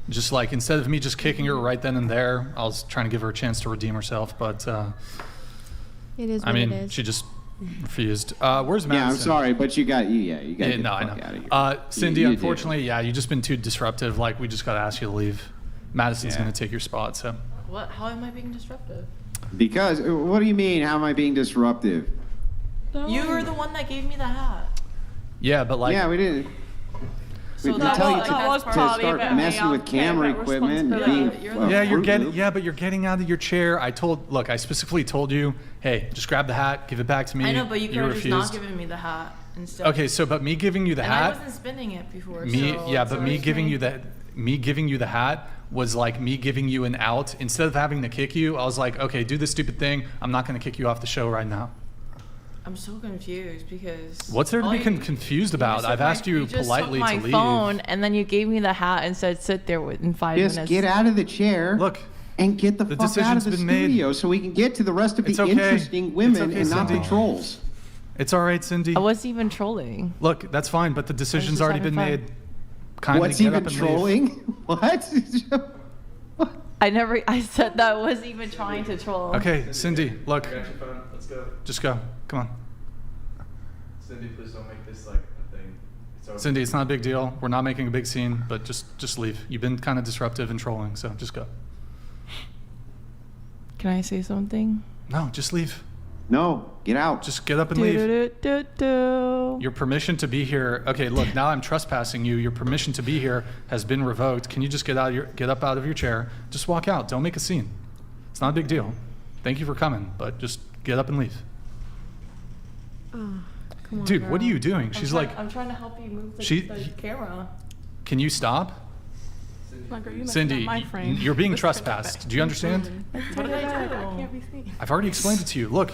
Just like instead of me just kicking her right then and there, I was trying to give her a chance to redeem herself. But It is I what mean, it is. she just refused. Where's Madison? Yeah, I'm sorry, but you got to Yeah, get no, the I fuck know. out of here. Cindy, You do. unfortunately, you just been too disruptive. Like, we just got to ask you to leave. Madison's Yeah. going to take your spot. So. What? How am I being disruptive? Because, what do you mean? How am I being disruptive? You were the one that gave me the hat. Yeah, but like. Yeah, we did. So we that tell you was- to, that was to probably start about messing me. with camera equipment and being Yeah, you're Fruit getting. Loop. Yeah, but you're getting out of your chair. I specifically told you, hey, just grab the hat, give it back to me. I know, but you could have just refused. not given me the hat instead. Okay, so but me giving you the and hat. I wasn't spinning it before. Me, so yeah, it's but always me giving you the hat was like me giving you an out. Instead of having to kick you, I was like, okay, do this stupid thing. I'm not going to kick you off the show right now. I'm so confused because. What's there to all be you- confused you about? just took I've asked you just politely took to my leave. phone, and then you gave me the hat and said, "Sit there in 5 Just minutes." get out of the chair. Look, and get the fuck out of decision's the been made. studio so we can get to the rest of the It's okay. interesting women It's okay, and not the Cindy. trolls. It's all right, Cindy. I wasn't even trolling. Look, that's fine, but the decision's just already having been fun. made. Kindly What's get even up and trolling? Leave. What? I said that I wasn't even trying to troll. Okay, Cindy, look. Let's go. Just go. Come on. Cindy, please don't make this like a thing. It's over. Cindy, it's not a big deal. We're not making a big scene, but just leave. You've been kind of disruptive and trolling, so just go. Can I say something? No, just leave. No, get out. Just get up and leave. Do-do-do-do-do. Your permission to be here. Okay, look, now I'm trespassing you. Your permission to be here has been revoked. Can you just get up out of your chair? Just walk out. Don't make a scene. It's not a big deal. Thank you for coming, but just get up and leave. Oh, Dude, what are you doing? She's like, I'm trying to help you move the camera. can you stop? Cindy, you're being trespassed. Do you understand? What did I do? I can't be seen. I've already explained it to you. Look.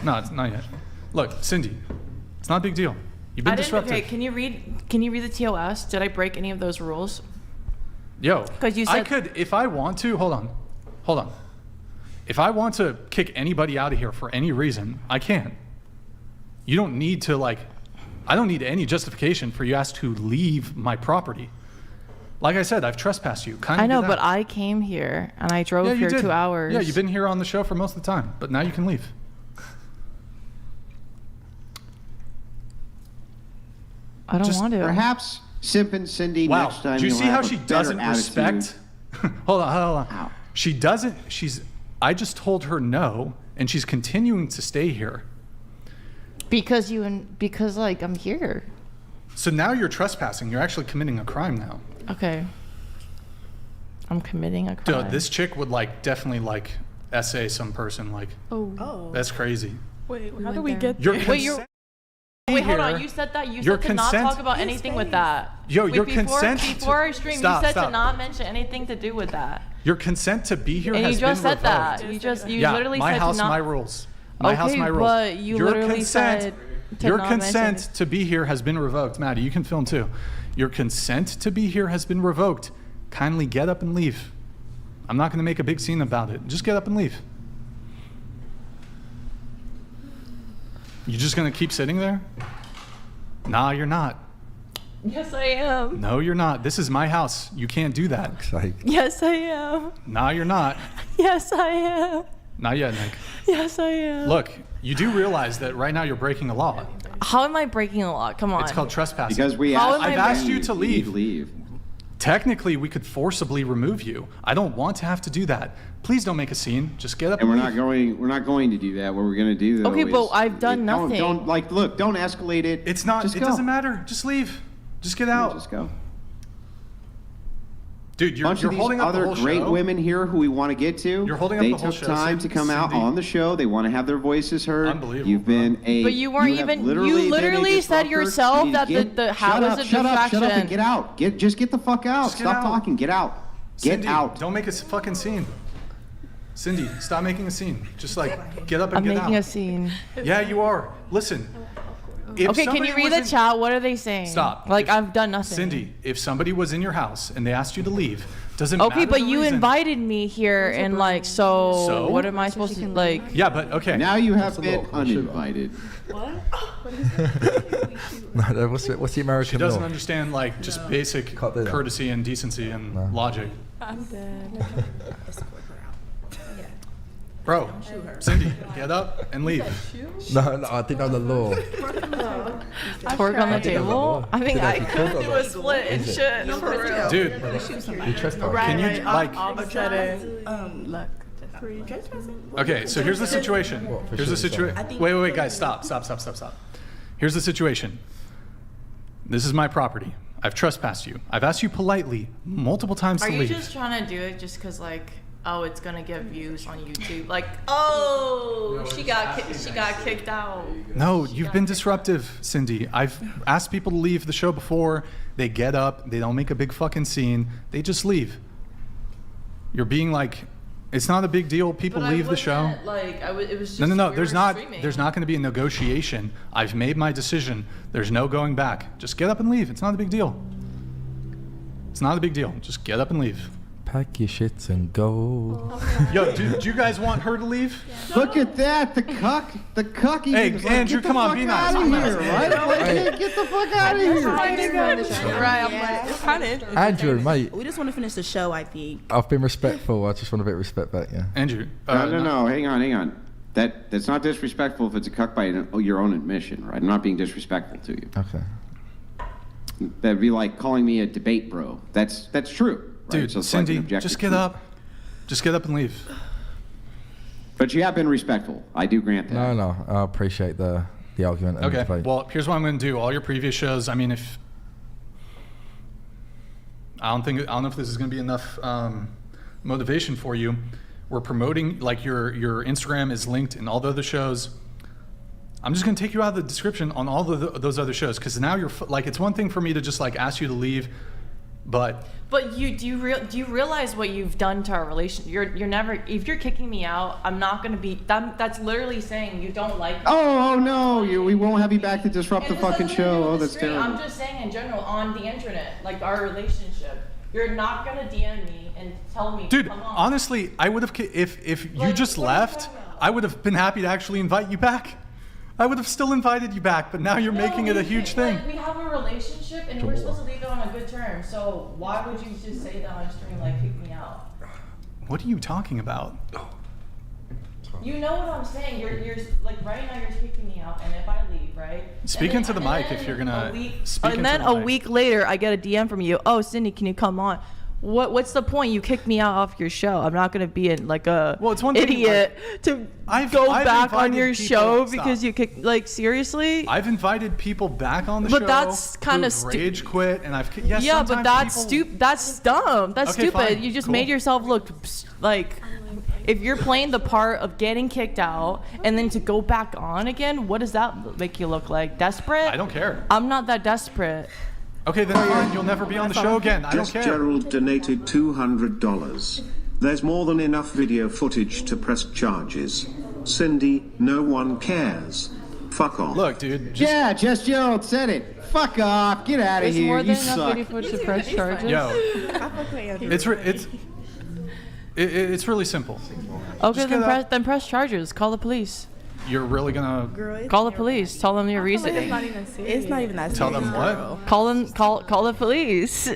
No, it's not yet. Look, Cindy, it's not a big deal. You've been disruptive. Okay, can you read the TOS? Did I break any of those rules? Yo, 'Cause you I said- could, if I want to, hold on. If I want to kick anybody out of here for any reason, I can. You don't need to I don't need any justification for you asked to leave my property. Like I said, I've trespassed you. I know, but I came here and I drove here 2 hours. Yeah, you've been here on the show for most of the time, but now you can leave. I don't want to. Perhaps Simp and Cindy next time. Do you you'll see how have a she better doesn't attitude. respect? Hold on. She doesn't. I just told her no, and she's continuing to stay here. Because I'm here. So now you're trespassing. You're actually committing a crime now. Okay. I'm committing a crime. Dude, this chick would definitely essay some person Oh. That's crazy. Wait, how do we get Your there? Wait, hold on. here- You said that. You your said to not consent- talk about anything with that. Yo, Wait, your before, consent to- Before our stream, Stop, you said stop. to not mention anything to do with that. Your consent to be here And has you just been said that. revoked. You literally my said house, to not. my rules. My house, Okay, my rules. but you literally said to your not consent mention to be here has been revoked. Maddie, you can film too. Your consent to be here has been revoked. Kindly get up and leave. I'm not going to make a big scene about it. Just get up and leave. You just going to keep sitting there? Nah, you're not. Yes, I am. No, you're not. This is my house. You can't do that. Yes, I am. Nah, you're not. Yes, I am. Not yet, Nick. Yes, I am. Look, you do realize that right now you're breaking a law. How am I breaking a law? Come on. It's called trespassing. Because I've asked you to leave. leave. Technically, we could forcibly remove you. I don't want to have to do that. Please don't make a scene. Just get up And and we're leave. not going to do that. What we're going to do though Okay, is but I've done nothing. Don't don't escalate it. It's not. Just It go. doesn't matter. Just leave. Just get out. Just go. Dude, you're Bunch of these holding up the other whole great show. women here who we want to get to. You're holding up they the whole took show, time to come out Cindy. on the show. They want to have their voices heard. Unbelievable, You've been a. But you weren't have even. literally You been a literally said disruptor. yourself You that get- the how shut is up, a shut distraction. up and get out. Just get the fuck out. Just get Stop out. talking. Get out. Get Cindy, out. Don't make a fucking scene. Cindy, stop making a scene. Just get up and I'm get out. making a scene. Yeah, you are. Listen. If Okay, can somebody you read was the in- chat? What are they saying? Stop. Like If- I've done nothing. Cindy, if somebody was in your house and they asked you to leave, doesn't matter Okay, but the you reason. invited me here, and so, So? what am I supposed to like? Yeah, but okay. Now you have been uninvited. No, what's the American She doesn't law? understand just basic do that. courtesy and decency and logic. I'm dead. Bro, Cindy, get up and leave. No, I didn't know the law. Twerk on the I didn't know the table. law. I think Did I you could twerk do on a that? split and Is it? shit for real. Dude, You trespass. Can you Okay, so here's the situation. Here's the situation. Wait, guys, stop. Here's the situation. This is my property. I've trespassed you. I've asked you politely multiple times Are to you leave. just trying to do it just because it's gonna get views on YouTube? She got kicked out. No, you've been disruptive, Cindy. I've asked people to leave the show before. They get up. They don't make a big fucking scene. They just leave. You're being it's not a big deal. People leave the show. It was just No. we There's were not. streaming. There's not going to be a negotiation. I've made my decision. There's no going back. Just get up and leave. It's not a big deal. It's not a big deal. Just get up and leave. Pack your shits and go. Yo, do you guys want her to leave? Look at that, the cuck. Hey, was Andrew, get the come on, fuck be nice. Out Be of nice. here, right? Get the fuck out of here. Right, I'm like, kind of. Andrew, mate, We just want to finish the show, I think. I've been respectful. I just want a bit of respect back, yeah. Andrew. No. Hang on. That's not disrespectful if it's a cuck by your own admission, right? I'm not being disrespectful to you. Okay. That'd be like calling me a debate bro. That's true. Right? Dude, So it's like an Cindy, objective just get truth. up. Just get up and leave. But you have been respectful. I do grant that. No, I appreciate the argument and the Okay. debate. Well, here's what I'm going to do. All your previous shows. I mean, if I don't know if this is going to be enough motivation for you. We're promoting your Instagram is linked in all the other shows. I'm just gonna take you out of the description on all those other shows, because now you're like, it's one thing for me to just like ask you to leave, but do you realize what you've done to our relationship? You're never, if you're kicking me out, I'm not gonna be. That's literally saying you don't like me. Oh no, we won't have you back to disrupt the fucking show. Oh, that's terrible. I'm just saying in general on the internet, like our relationship. You're not gonna DM me and tell me. Dude, come on. honestly, I would have if you just left, I would have been happy to actually invite you back. I would have still invited you back, but now you're making it a huge thing. Like, we have a relationship and we're supposed to leave it on a good term. So why would you just say that on stream, like kick me out? What are you talking about? You know what I'm saying? You're like right now you're kicking me out, and if I leave, right? Speak into the mic if you're gonna speak into the mic. Week later, I get a DM from you. Oh, Cindy, can you come on? What's the point? You kicked me out off your show. I'm not gonna be in like a idiot to go back on your show because you kicked. Like seriously? I've invited people back on the show. But that's kind of rage quit, and I've yeah. But that's stupid. That's dumb. That's Okay, stupid. fine. You just Cool. made yourself look like. If you're playing the part of getting kicked out and then to go back on again, what does that make you look like? Desperate? I don't care. I'm not that desperate. Okay, then fine. You'll never be on the show again. I don't care. Gerald donated $200. There's more than enough video footage to press charges. Cindy, no one cares. Fuck off. Look, dude. Yeah, Jess Gerald said it. Fuck off. Get out of There's here. more You than enough suck. video footage to press charges. Yo, it's really simple. Okay, Just get then press charges. Call the police. You're really gonna Call the police. Tell them your reason. It's not even that serious. tell them what? Call the police.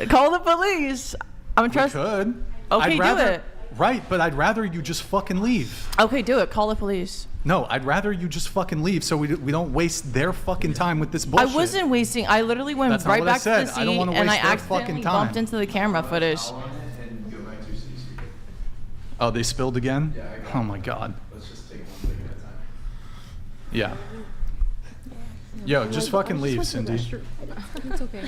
Call the police. I'm trust. Could. Okay, I'd rather, do it. Right, but I'd rather you just fucking leave. Okay, do it. Call the police. No, I'd rather you just fucking leave so we don't waste their fucking time with this bullshit. I wasn't wasting. I literally went That's not right what I back to said. the I don't seat wanna and I waste their accidentally fucking time. bumped into the camera footage. Oh, they spilled again? Oh my god. Let's just take one thing at a time. Yeah. Yo, just fucking leave, Cindy. It's okay.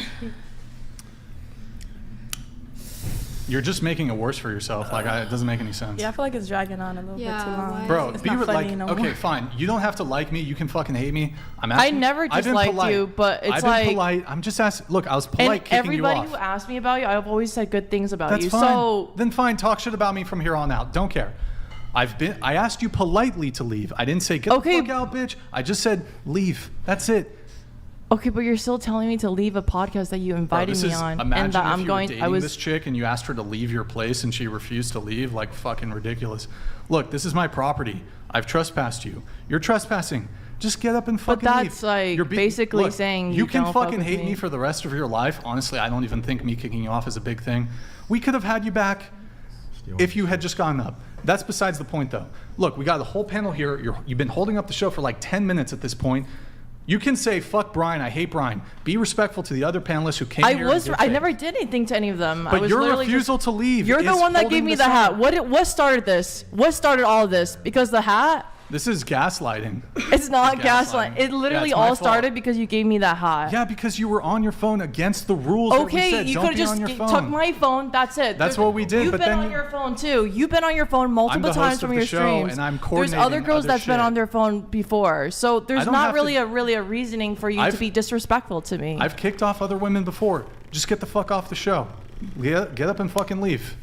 You're just making it worse for yourself. Like, it doesn't make any sense. Yeah, I feel like it's dragging on a little bit too long. Bro, it's be not funny like, no okay, more. fine. You don't have to like me. You can fucking hate me. I never I've been disliked polite. you, but it's I've like been polite. I'm just asking. Look, I was polite and kicking you everybody off. who asked me about you, I've always said good things about That's you. fine. So Then fine, talk shit about me from here on out. Don't care. I asked you politely to leave. I didn't say get the fuck out, bitch. I just said leave. That's it. okay, but you're still telling me to leave a podcast that you Bro, invited this me is, on, imagine and that if I'm you going. were I dating was. this chick and you asked her to leave your place and she refused to leave. Like fucking ridiculous. Look, this is my property. I've trespassed you. You're trespassing. Just get up and fucking leave. But that's like basically saying you can don't fuck fucking with hate me for the rest of your life. Honestly, I don't even think me kicking you off is a big thing. We could have had you back if you had just gone up. That's besides the point, though. Look, we got the whole panel here. You've been holding up the show for like 10 minutes at this point. You can say, fuck Brian, I hate Brian. Be respectful to the other panelists who came here. I never did anything to any of them. But I was your literally refusal to leave You're the is one that holding gave me this the hat. up. What started this? What started all of this? Because the hat? This is gaslighting. It's not gaslighting. It literally Yeah, it's my all fault. started because you gave me that hat. Yeah, because you were on your phone against the rules that we Okay, said. you Don't could be just on your phone. took my phone. That's it. That's what we did, You've but been then on your phone too. You've been on your phone multiple the host times of from the your show, streams. and I'm There's coordinating other girls other that's been shit. on their phone before. So there's I don't not have really to- a reasoning for you to I've- be disrespectful to me. I've kicked off other women before. Just get the fuck off the show. Get up and fucking leave.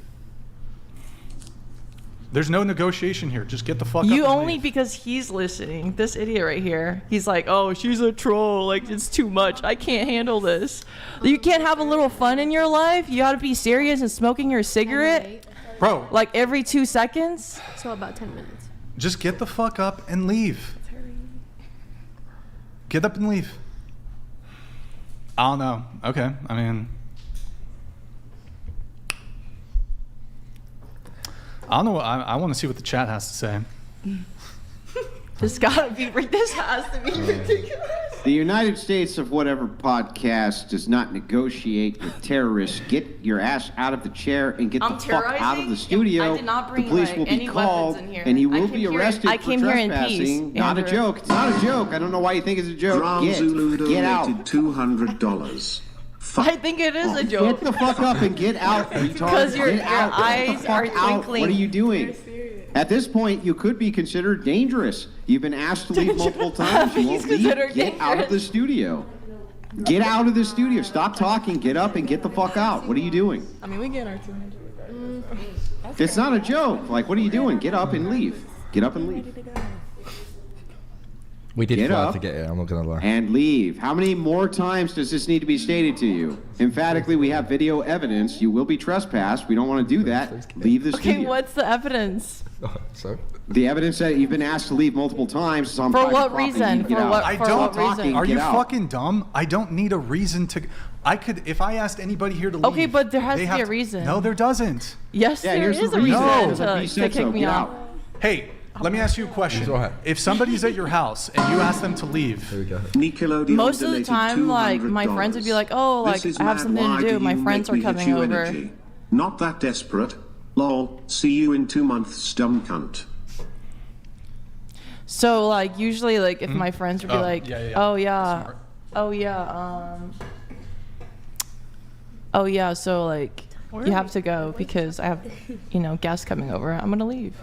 There's no negotiation here. Just get the fuck up You and only leave. because he's listening. This idiot right here. He's like, oh, she's a troll. Like, it's too much. I can't handle this. You can't have a little fun in your life. You gotta be serious and smoking your cigarette. Bro. Like every 2 seconds. So about 10 minutes. Just get the fuck up and leave. Get up and leave. I don't know. Okay. I mean, I don't know. I want to see what the chat has to say. This has to be ridiculous. The United States of whatever podcast does not negotiate with terrorists. Get your ass out of the chair and get I'm the fuck out of terrorizing? the studio. I did not bring, the police like, will be any called weapons in here. and you I will came be here- arrested I for came here in trespassing. peace, Not a Andrew. joke. It's not a joke. I don't know why you think it's a joke. Brown Zulu Get out. donated $200. I think it is a joke. Get the fuck up and get out, retard. Because your Get out. Get the eyes fuck are out. twinkling. What are you doing? At this point, you could be considered dangerous. You've been asked to leave multiple times. You won't leave. Get out of the studio. Get out of the studio. Stop talking. Get up and get the fuck out. What are you doing? I mean, we get our 200. It's not a joke. Like, what are you doing? Get up and leave. Get up and leave. We did Get try up to get here, I'm not going to lie. and leave. How many more times does this need to be stated to you? Emphatically, we have video evidence. You will be trespassed. We don't want to do that. Leave the Okay, studio. what's the evidence? So? The evidence that you've been asked to leave multiple times is on For private what property. reason? You get For out. what- I for don't. what reason? Are Get you out. fucking dumb? I don't need a reason to. I could, if I asked anybody here to leave. Okay, but there has they to have be a reason. No, there doesn't. Yes, Yeah, there here's is the a reason. reason No. to He said kick so. me Get out. out. Hey, let me ask you a question. Go ahead. If somebody's at your house and you ask them to leave, Here we go. Nickelodeon Most of the donated time, like, my $200. friends would be like, oh, like, This is I have mad. something Why to do. you My friends make are me hit coming you over. energy? Not that desperate. Lol. See you in 2 months, dumb cunt. So, like, usually, like, if my friends would be Oh, like, yeah. oh, yeah, Smart. oh, yeah, so, like, you have to go because I have, guests coming over. I'm going to leave.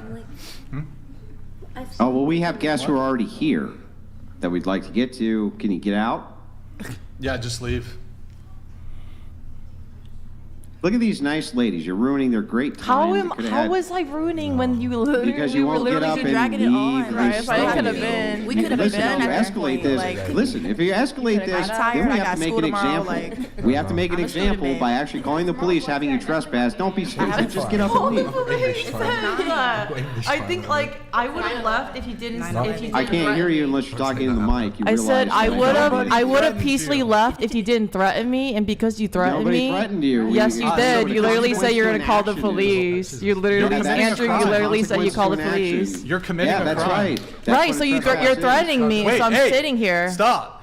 Oh, well, we have guests who are already here that we'd like to get to. Can you get out? yeah, just leave. Look at these nice ladies. You're ruining their great time. How was I ruining when you literally, Because we you were won't get literally up and dragging it leave on, and right? If I stop could have you. been, We could have listen, been. if you Escalate this. Listen, if you escalate this, then we have to make an example. We have to make an example by actually calling the police, having you trespass. Don't be stupid. Just get up and leave. I think, like, I would have left if you didn't. I can't hear you unless you're talking in the mic. You I said realize I would have peacefully left if you didn't threaten me, and because you threatened Nobody me. threatened you. Yes, We- you so did. the You literally consequence said you're to gonna an call the action is- police. You literally, Yeah, that's Andrew, a you literally said you consequence call the to an action. police. You're committing a that's crime. right. That's Right, what so a you're trespass is. threatening me, Wait, so I'm hey, sitting here. Stop.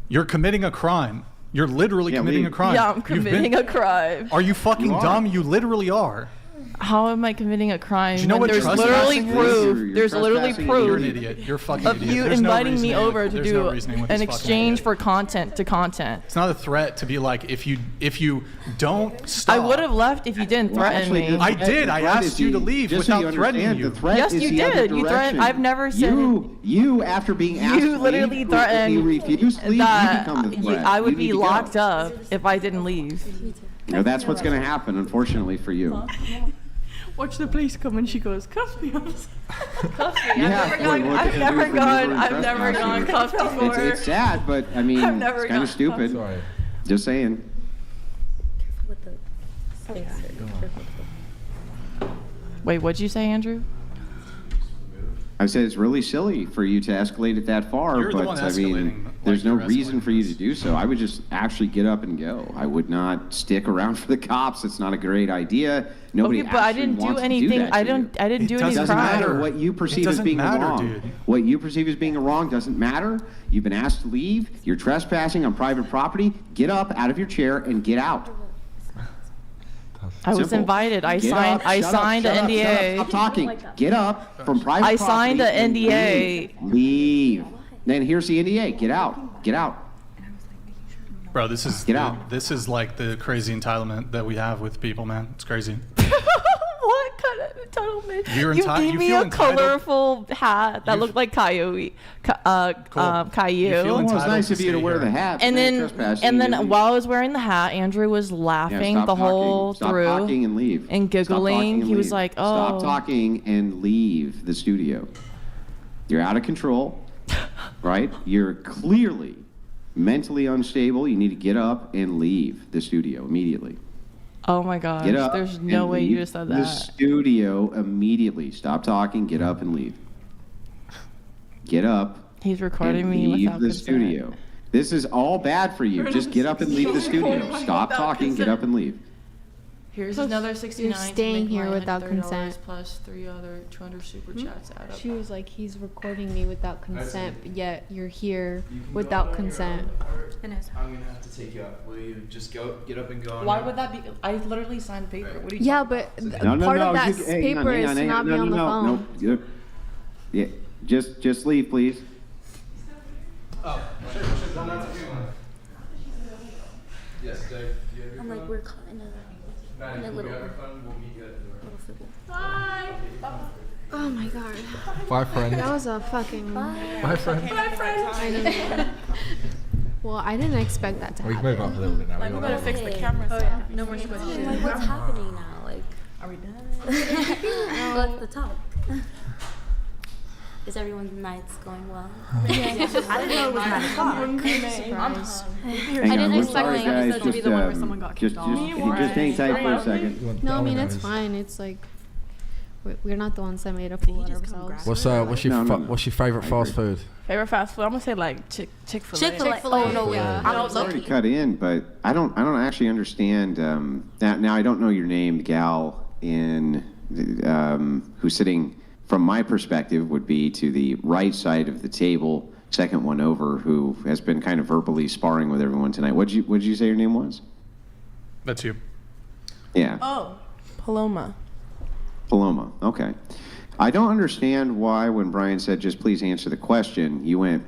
You're committing a crime. You're literally committing a crime. Yeah, I'm You've been- committing a crime. Are you fucking You are. dumb? You literally are. How am I committing a crime? Do you know when what there's literally trespassing is? proof. You're There's literally trespassing. proof. You're an idiot. You're a fucking of idiot. you There's no inviting me reasoning over with- to there's do no reasoning with an this fucking exchange idiot. for content to content. It's not a threat to be like if you don't stop. I would have left if you didn't Well, threaten actually, me. I did. I asked you to leave just so without you threatening understand, you. the threat Yes, is you the other did. You direction. threatened. I've never said You after being asked you to literally leave, threatened you refuse to leave, you that become the threat. I would You need be to go. locked up if I didn't leave. You know, that's what's going to happen, unfortunately for you. Watch the police come and she goes, cuff me. Cuff me. Yeah, I've never gone cuffed before. It's sad, but I mean, I've never it's kind gone of stupid. Sorry. Just saying. Wait, what'd you say, Andrew? I said it's really silly for you to escalate it that far, You're the but one I mean, escalating, there's no you're reason escalating for you to do so. I would just actually get up and go. I would not stick around for the cops. It's not a great idea. Nobody Okay, but I actually didn't do wants to anything. that I to you. didn't do It any doesn't crime. matter what you perceive as doesn't being matter, wrong. dude. What you perceive as being wrong doesn't matter. You've been asked to leave. You're trespassing on private property. Get up out of your chair and get out. I was Simple. invited. I Get signed. up, I shut up, signed shut an up, shut up, NDA. Stop talking. Get up from private I property. signed an and NDA. Leave. Then here's the NDA. Get out. Get out. Bro, this is Get out. This is like the crazy entitlement that we have with people, man. It's crazy. What kind of entitlement? You're You enti- gave you me feel a entitled- colorful hat that looked like Caillou. Caillou. Well, it's nice of you to wear the hat. And but then, trespassing and then isn't- while I was wearing the hat, Andrew was laughing stop the whole talking. Stop through talking and leave. and Stop talking giggling. and He was leave. like, "Oh, Stop talking and leave the studio. You're out of control, right? You're clearly mentally unstable. You need to get up and leave the studio immediately. oh my gosh, Get up. there's no and way you leave just said the that." studio immediately. Stop talking. Get up and leave. Get up. He's recording and me leave without the consent. studio. This is all bad for you. Just get up and leave the studio. Stop talking. Get up and leave. Here's Plus, another you're 69 to staying make here my without $130 consent. plus 3 other 200 super chats add up. She was like, he's recording me without consent, but yet you're here without consent. I'm gonna have to take you up. Will you just get up and go? on Why your- would that be? I literally signed a paper. What are you Yeah, talking but about? part of that you- hang paper is to hang not be on the phone. No, yeah, just leave, please. Oh, yes, Dave. Do you have your phone? We're caught in a Maddie, little- will you have your phone? We'll meet you at the door. Bye. Oh my god. Bye, friend. That was a fucking. Bye, friend. Bye, friend. Well, I didn't expect that to We happen. can move up a little bit now. Like, we better fix the camera. Oh, yeah. No more squishes. Like, what's happening now? Like, are we done? What's the talk? Is everyone's nights going well? Yeah. I didn't know it was 9 o'clock. I'm surprised. Hang on, we're sorry, guys. Just hang tight for a second. No, I mean it's fine. It's like we're not the ones that made a fool out of ourselves. What's your favorite fast food? Favorite fast food? I'm gonna say like Chick-fil-A. Chick-fil-A. Oh no, yeah. I'm sorry to cut in, but I don't actually understand. Now I don't know your name, the gal who's sitting from my perspective would be to the right side of the table, second one over, who has been kind of verbally sparring with everyone tonight. What'd you say your name was? That's you. Yeah. Oh, Paloma. Paloma. Okay. I don't understand why when Brian said just please answer the question, you went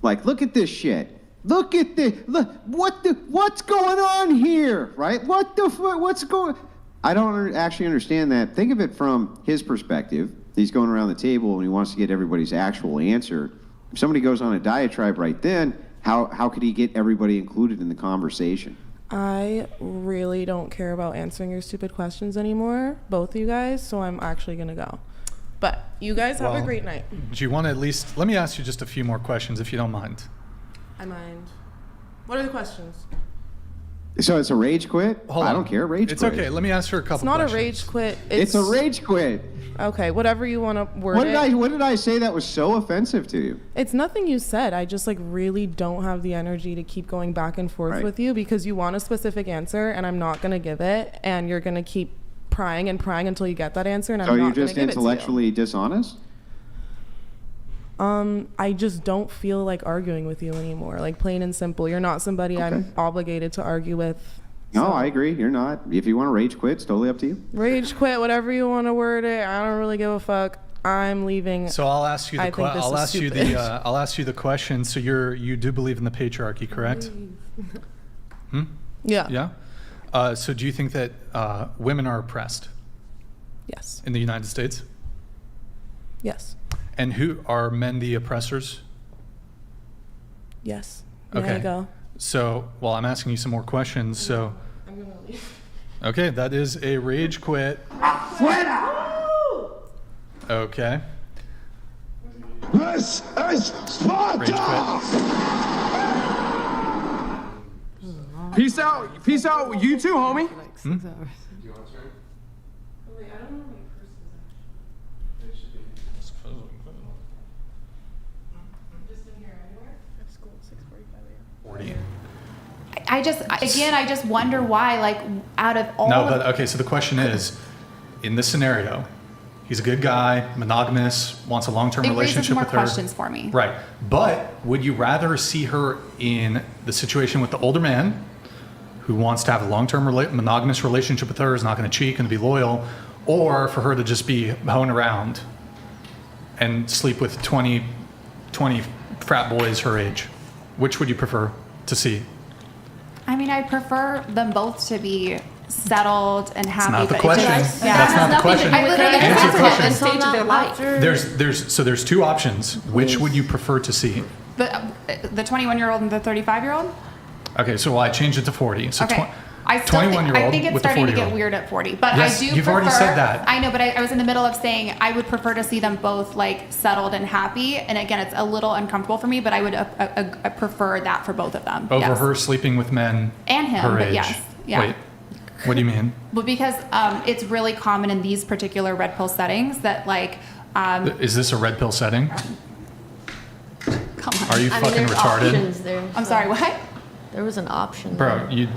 like, look at this shit. Look at this. Look, what's going on here? Right? What's going? I don't actually understand that. Think of it from his perspective. He's going around the table and he wants to get everybody's actual answer. If somebody goes on a diatribe right then, how could he get everybody included in the conversation? I really don't care about answering your stupid questions anymore, both of you guys, so I'm actually gonna go. But you guys have a great night. Do you want to at least, let me ask you just a few more questions if you don't mind. I mind. What are the questions? So it's a rage quit? Hold I on. don't care. Rage it's quit. Okay. Let me ask her a couple It's not questions. a rage quit. It's a rage quit. Okay, whatever you want to word What it. did I say that was so offensive to you? It's nothing you said. I just like really don't have the energy to keep going back and forth with you because you want a specific answer and I'm not going to give it and you're going to keep prying and prying until you get that answer and I'm not going to give it to you. So you're just intellectually dishonest? I just don't feel like arguing with you anymore. Like plain and simple. You're not somebody I'm obligated to argue with. No, I agree. You're not. If you want to rage quit, it's totally up to you. Rage quit, whatever you want to word it. I don't really give a fuck. I'm leaving. So I'll ask you I'll ask you the question. So you do believe in the patriarchy, correct? Yeah. Yeah. So do you think that women are oppressed? Yes. In the United States? Yes. And who are men the oppressors? Yes. Okay. There you go. So, well, I'm asking you some more questions. So, I'm gonna leave. Okay, that is a rage quit. Okay. This is Sparta! Peace out. Peace out. You too, homie. I just wonder why, like, out of all. No, but okay. So the question is, in this scenario, he's a good guy, monogamous, wants a long-term relationship with her. It raises more questions for me. Right. But would you rather see her in the situation with the older man, who wants to have a long-term monogamous relationship with her, is not going to cheat, going to be loyal, or for her to just be hoeing around and sleep with 20 frat boys her age? Which would you prefer to see? I mean, I prefer them both to be settled and happy. That's not the but question. That's not the question. Answer the question. Stage of their life. There's two options. Which would you prefer to see? The 21-year-old and the 35-year-old. Okay, so I changed it to 40. So Okay. I still 21-year-old I think it's with the starting to 40-year-old. get weird at 40. But Yes, I do you've prefer, already said that. I know, but I was in the middle of saying I would prefer to see them both like settled and happy. And again, it's a little uncomfortable for me, but I would prefer that for both of them. Over yes. her sleeping with men And him, her but age. yes. Yeah. Wait, what do you mean? But because it's really common in these particular red pill settings that like. Is this a red pill setting? Come on. Are you fucking retarded? I'm sorry, what? There was an option. Bro, you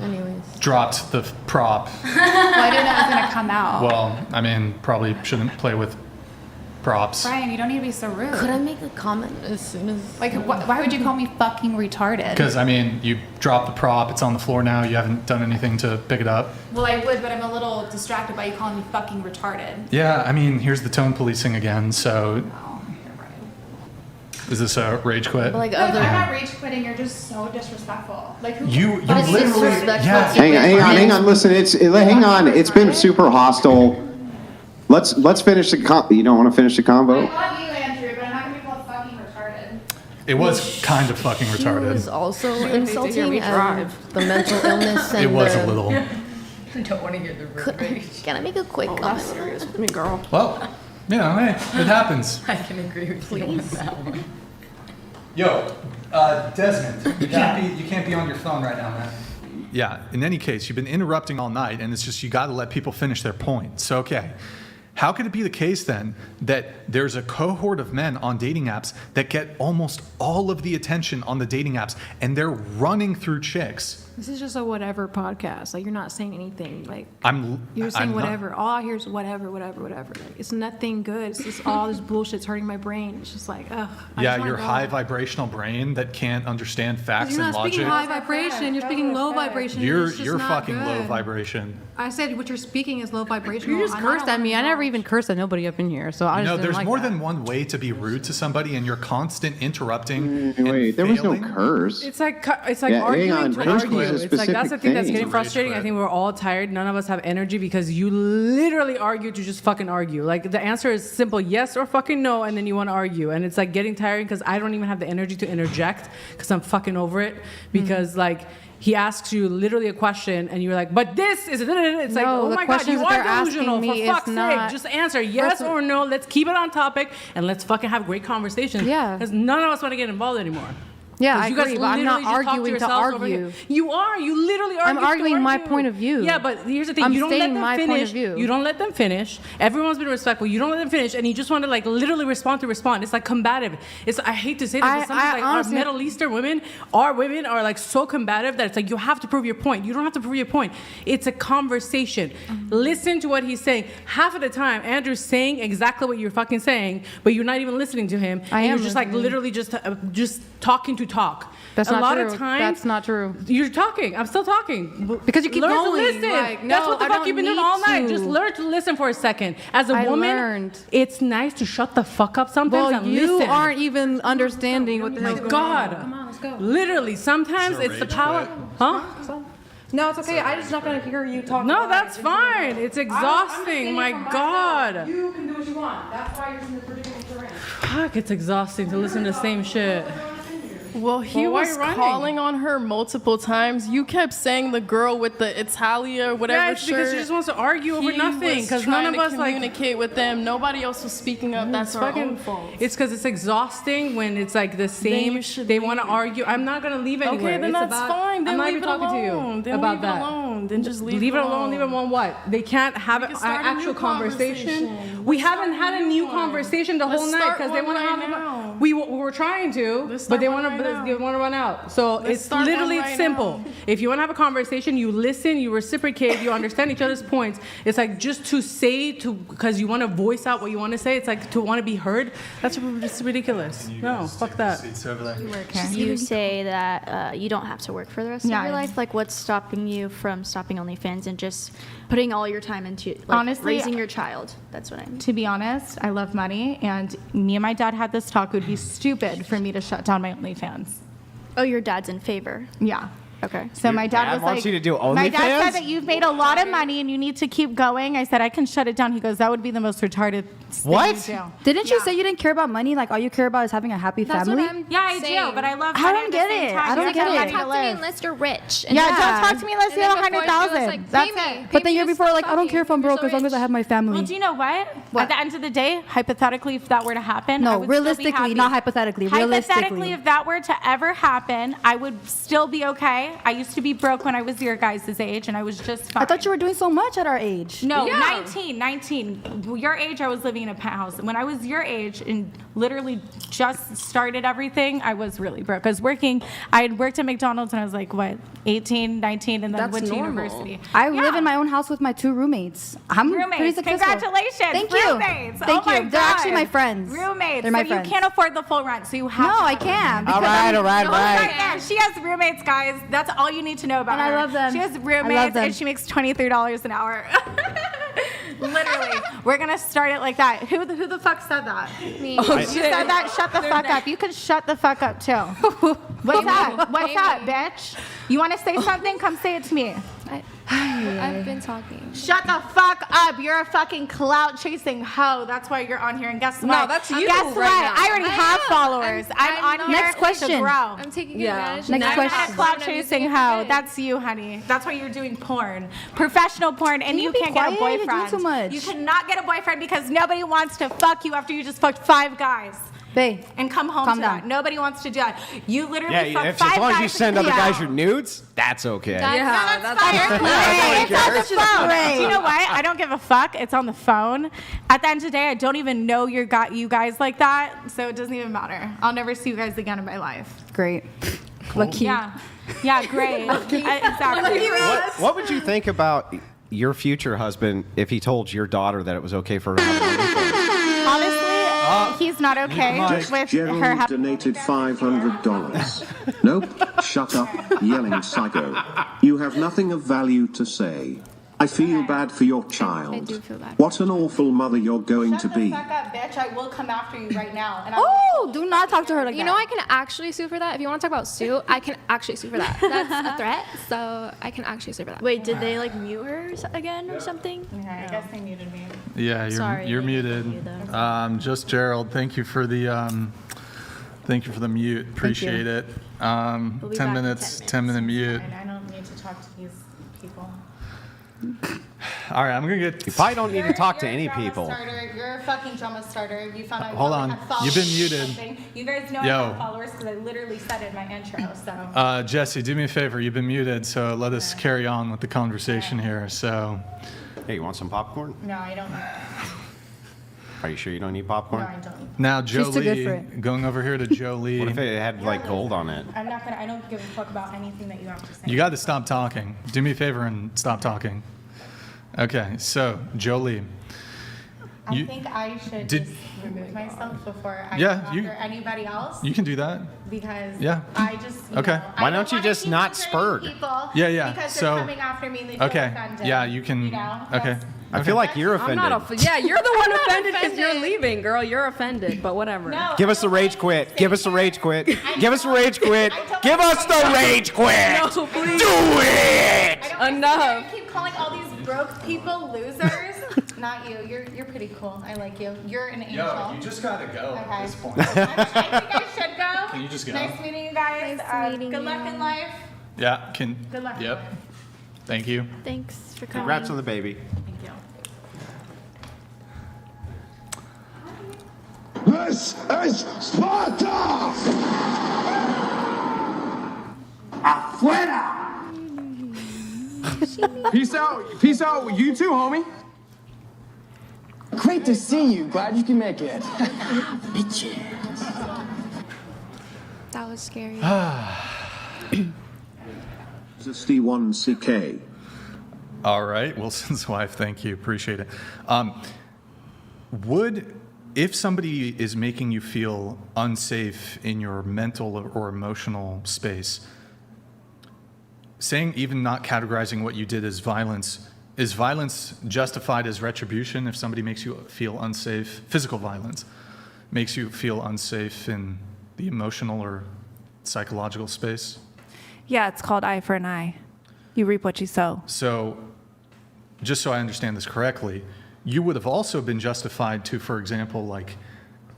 dropped the prop. Well, I didn't know it was going to come out. Well, I mean, probably shouldn't play with props. Brian, you don't need to be so rude. Could I make a comment as soon as... Like, why would you call me fucking retarded? Because, I mean, you dropped the prop. It's on the floor now. You haven't done anything to pick it up. Well, I would, but I'm a little distracted by you calling me fucking retarded. Yeah, I mean, here's the tone policing again, so... Is this a rage quit? Like I'm not rage quitting. You're just so disrespectful. Like you literally. Yeah. Hang on. Listen, hang on. It's been super hostile. Let's finish the You don't want to finish the convo? I love you, Andrew, but I'm not gonna be called fucking retarded. It was kind of fucking retarded. It was also She would hate to hear insulting me drive. the mental illness and It was the, a little. I don't want to hear the road rage. Can I make a quick comment? Serious with me, girl. Well, hey, it happens. I can agree with you on that one. Yo, Desmond, you can't be on your phone right now, man. Yeah, in any case, you've been interrupting all night, and it's just you got to let people finish their point. So, okay, how could it be the case then that there's a cohort of men on dating apps that get almost all of the attention on the dating apps, and they're running through chicks? This is just a whatever podcast. Like, you're not saying anything. Like, you're saying I'm not. whatever. All I hear is whatever. Like, it's nothing good. It's just all this bullshit's hurting my brain. It's just like, ugh. Yeah, your high vibrational brain that can't understand facts You're and not logic. speaking high vibration. You're speaking low vibration. You're It's just not fucking low good. vibration. I said what you're speaking is low vibration. You just cursed at me. I never even cursed at nobody up in here. So I just didn't there's like more that. than one way to be rude to somebody, and you're constant interrupting. Wait, there was no curse. It's like Yeah, arguing hang on. to Rage argue. quit is a It's like that's the specific thing that's thing. getting frustrating. I think we're all tired. None of us have energy because you literally argue to just fucking argue. Like the answer is simple, yes or fucking no, and then you want to argue, and it's like getting tiring because I don't even have the energy to interject because I'm fucking over it. Because like. He asks you literally a question, and you're like, "But this is." It's like, No, "Oh the my god, questions you that they're are delusional! asking me For is fuck's sake, not- just answer yes or no. Let's keep it on topic, and let's fucking have great conversations." Yeah. Because none of us want to get involved anymore. Yeah, 'Cause I you guys agree, but I'm not literally just talk arguing to yourselves over argue. here. You are. You literally I'm argue. arguing to my argue. point of view. Yeah, but here's the thing. I'm You don't let stating them my point of finish. view. You don't let them finish. Everyone's been respectful. You don't let them finish, and you just want to like literally respond to respond. It's like combative. It's I hate to say this, but sometimes like honestly- our Middle Eastern women are like so combative that it's like you have to prove your point. You don't have to prove your point. It's a conversation. Listen to what he's saying. Half of the time, Andrew's saying exactly what you're fucking saying, but you're not even listening to him. I and am You're just like listening. literally just talking to talk. That's a not lot true. of times That's not true. You're talking. I'm still talking. Because you keep learn going, to listen. like, That's no, what the I fuck don't you've been doing need all night. to. Just learn to listen for a second. As a I woman, learned. it's nice to shut the fuck up sometimes Well, and you listen. aren't even understanding what the hell's going God. on. Come on, let's go. Literally, sometimes it's the power. Huh? No, it's okay. I'm just not gonna hear you talk. No, about that's it. fine. It's exhausting. My God. You can do what you want. That's why you're in the predicament you're in. Fuck, it's exhausting to listen to the same shit. Well, he Well, why was you running? calling on her multiple times. You kept saying the girl with the Italia, whatever Yeah, it's shirt. because she just wants to argue over He nothing. was Because none trying of to us like. communicate with them. Nobody else was speaking up. That's her own fault. It's because it's exhausting when it's like the same. you should They want to argue. I'm not gonna leave anywhere. Okay, then It's that's about, fine. Then I'm not leave even it talking alone. to you Then about leave that. it alone. Then just leave it it alone. Leave it alone. What? They can't have an can start a actual new conversation. conversation. We haven't had a new conversation the Let's whole night start because they one want to right have. now. We were trying to, Let's but start they one want right now. to. They want to run out. So Let's it's start one literally right simple. now. If you want to have a conversation, you listen, you reciprocate, you understand each other's points. It's like just to say because you want to voice out what you want to say. It's like to want to be heard. That's just ridiculous. No, fuck that. You say that you don't have to work for the rest of Yeah. your life. Like, what's stopping you from stopping OnlyFans and just putting all your time into like, Honestly, raising your child? That's what I mean. To be honest, I love money, and me and my dad had this talk. It would be stupid for me to shut down my OnlyFans. Oh, your dad's in favor. Yeah. Okay. So my dad was wants like, you to do my dad OnlyFans? said that you've made a lot of money and you need to keep going. I said I can shut it down. He goes, that would be the most retarded thing What? you do. Didn't you say you didn't care about money? Like, all you care about is having a happy That's family? what I'm Yeah, I do, but I love I money don't at the get same it. time. I don't You get have it. money to Talk to me live. unless you're rich. Yeah, don't talk to me unless you have 100,000. That's it. But then you're before like, I don't care if I'm broke as long as I have my family. Well, do you know what? At the end of the day, hypothetically, if that were to happen, No, I would still be realistically, happy. not hypothetically, Hypothetically, realistically. if that were to ever happen, I would still be okay. I used to be broke when I was your guys' age, and I was just fine. I thought you were doing so much at our age. No, Yeah. 19. Your age, I was living in a penthouse. When I was your age and literally just started everything, I was really broke. I was working, I had worked at McDonald's when I was like, what, 18, 19, and then That's went to normal. university. I live in my own house with my 2 roommates. I'm pretty Roommates, successful. congratulations. Thank you. Roommates. Thank oh you. My They're actually God. my friends. Roommates. They're my so friends. you can't afford the full rent, so you have No, to. I can. All because right, I'm- all right, No, all right. yeah, she has roommates, guys. That's all you need to know about And I her. love them. She has I love roommates, them. and she makes $23 an hour. Literally, we're gonna start it like that. Who the fuck said that? Me. You said that. Shut the fuck up. You can shut the fuck up too. What's up? What's up, bitch? You want to say something? Come say it to me. I've been talking. Shut the fuck up. You're a fucking clout chasing hoe. That's why you're on here. And guess what? No, that's you Guess right what? now. I already have followers. I'm on here Next question. to grow. I'm taking advantage. Next I'm question. not a clout chasing hoe. That's you, honey. That's why you're doing porn. Professional porn, and Can you be can't get a quiet? You're doing boyfriend. too much. You cannot get a boyfriend because nobody wants to fuck you after you just fucked 5 guys. Babe, and come home calm to down. that. Nobody wants to do that. You literally fuck if, 5 as long as guys you send and other guys yeah. your nudes, that's okay. That's fine. It's on the phone. Do you know what? I don't give a fuck. It's on the phone. At the end of the day, I don't even know you guys like that, so it doesn't even matter. I'll never see you guys again in my life. Great. Lucky. Yeah, great. Exactly. What would you think about your future husband if he told your daughter that it was okay for her to have OnlyFans? Honestly, he's not okay with her Gerald having. donated $500. Nope, shut up, yelling psycho. You have nothing of value to say. I feel bad for your child. I do feel bad. What an awful mother you're going to be. Shut the fuck up, bitch. I will come after you right now. And Oh, do not talk to her like that. You know, I can actually sue for that. If you want to talk about sue, I can actually sue for that. That's a threat, so I can actually sue for that. Wait, did they like mute her again or something? Okay, I guess they muted me. Yeah, Sorry, you're they muted. muted you, Just Gerald, thank you for the mute. Appreciate it. We'll be 10 back in minutes, 10 10-minute mute. And I don't need to talk to these people. All right, I'm gonna get. You probably don't need to talk to You're a any drama people. Starter. You're a fucking drama starter. You found out Hold you on. had followers You've been or muted. something. You guys know Yo. I have followers because I literally said it in my intro. So. Jesse, do me a favor. You've been muted, so let us carry on with the conversation here. So. Hey, you want some popcorn? No, I don't. Are you sure you don't need popcorn? No, I don't. Now, She's too good Jolie, for it. going over here to Jolie. What if it had like gold on it? I'm not gonna. I don't give a fuck about anything that you have to say. You got to stop talking. Do me a favor and stop talking. Okay, so Jolie. I think I should just remove myself before I Yeah, go after anybody else. You can do that. Because Yeah. I just Okay. Why don't you just not spurg? Yeah. Because So. they're coming after me and they feel Okay. offended. Yeah, you can. You know? Okay. I feel like you're offended. I'm not yeah, you're the one offended because offended. you're leaving, girl. You're offended, but whatever. No, Give us the rage quit. Give us the rage quit. Give us the rage quit. Give us the rage quit. No, please. Do it. Enough. You keep calling all these broke people losers. Not you. You're pretty cool. I like you. You're an angel. Yo, you just gotta go Okay. at this point. I think I should go. Can you just go? Nice meeting you guys. Good luck in life. Yeah. Can. Good luck. Yep. Thank you. Thanks for coming. Congrats on the baby. Thank you. This is Sparta! Afuera! Peace out, you too, homie. Great to see you. Glad you can make it. That was scary. Zesty1CK. All right, Wilson's wife. Thank you. Appreciate it. If somebody is making you feel unsafe in your mental or emotional space, saying, even not categorizing what you did as violence, is violence justified as retribution if somebody makes you feel unsafe? Physical violence makes you feel unsafe in the emotional or psychological space? Yeah, it's called eye for an eye. You reap what you sow. So, just so I understand this correctly, you would have also been justified to, for example, like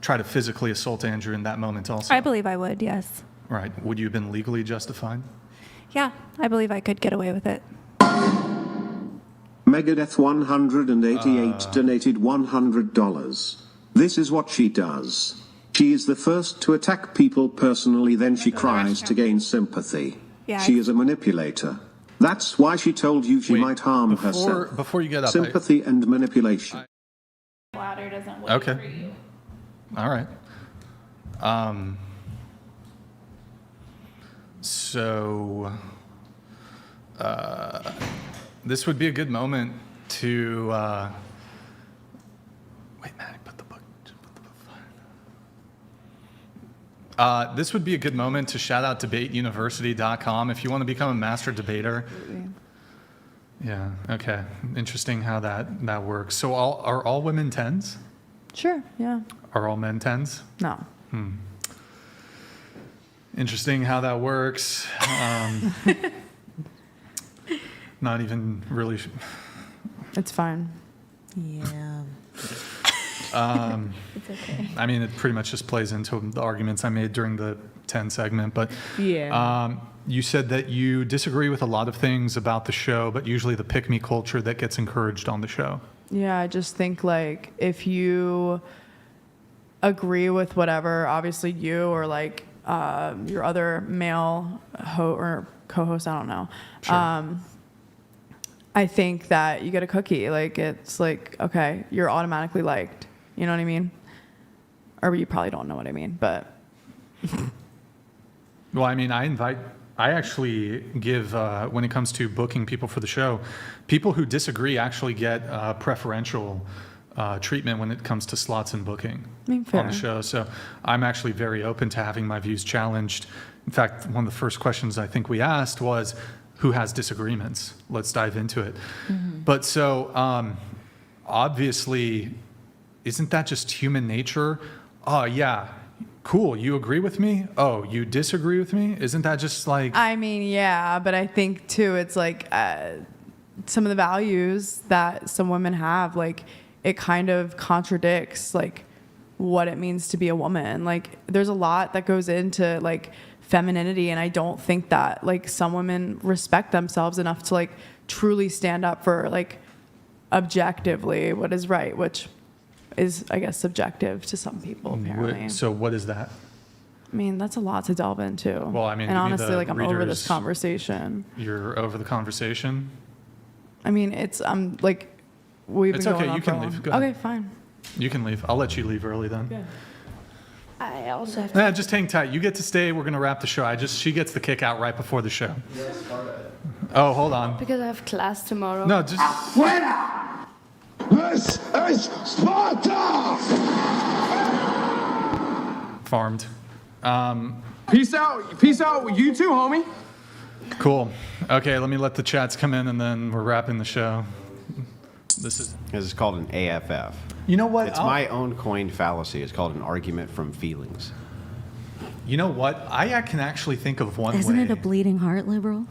try to physically assault Andrew in that moment also? I believe I would, yes. Right. Would you have been legally justified? Yeah, I believe I could get away with it. Megadeth 188 donated $100. This is what she does. She is the first to attack people personally, then she cries to gain sympathy. Yeah, She is a manipulator. That's why she told you she might harm herself. Before you get up, Sympathy and manipulation. Bladder doesn't work Okay. for you. All right. So, this would be a good moment to. Wait, Maddie, put the book. This would be a good moment to shout out debateuniversity.com if you want to become a master debater. Yeah. Okay. Interesting how that works. So are all women 10s? Sure. Yeah. Are all men 10s? No. Interesting how that works. Not even really. It's fine. Yeah. It's okay. I mean, it pretty much just plays into the arguments I made during the 10 segment. But Yeah. you said that you disagree with a lot of things about the show, but usually the pick-me culture that gets encouraged on the show. Yeah, I just think like if you agree with whatever, obviously you or like your other male or co-host, I don't know. Sure. I think that you get a cookie. Like it's like, okay, you're automatically liked. You know what I mean? Or you probably don't know what I mean, but. Well, I mean, I actually give, when it comes to booking people for the show, people who disagree actually get preferential treatment when it comes to slots and booking on the show. So I'm actually very open to having my views challenged. In fact, one of the first questions I think we asked was, who has disagreements? Let's dive into it. But so obviously, isn't that just human nature? Oh, yeah. Cool. You agree with me? Oh, you disagree with me? Isn't that just like... I mean, yeah, but I think too, it's like some of the values that some women have, like it kind of contradicts like what it means to be a woman. Like there's a lot that goes into like femininity, and I don't think that like some women respect themselves enough to like truly stand up for like objectively what is right, which is, I guess, subjective to some people, apparently. So what is that? I mean, that's a lot to delve into. Well, I mean, and give me honestly, the like I'm over this readers- conversation. You're over the conversation? I mean, it's like we've It's been going okay, on you for can a long- leave. Go ahead. Okay, fine. You can leave. I'll let you leave early then. Good. I also have Nah, just hang tight. You get to stay. We're going to wrap the show. She gets the kick out right before the show. Oh, hold on. because I have class tomorrow. No, just... Fuera! This is Sparta! Farmed. Peace out, you too, homie. Cool. Okay, let me let the chats come in, and then we're wrapping the show. This is called an AFF. You know what? It's my own coined fallacy. It's called an argument from feelings. You know what? I can actually think of one Isn't way. it a bleeding heart liberal?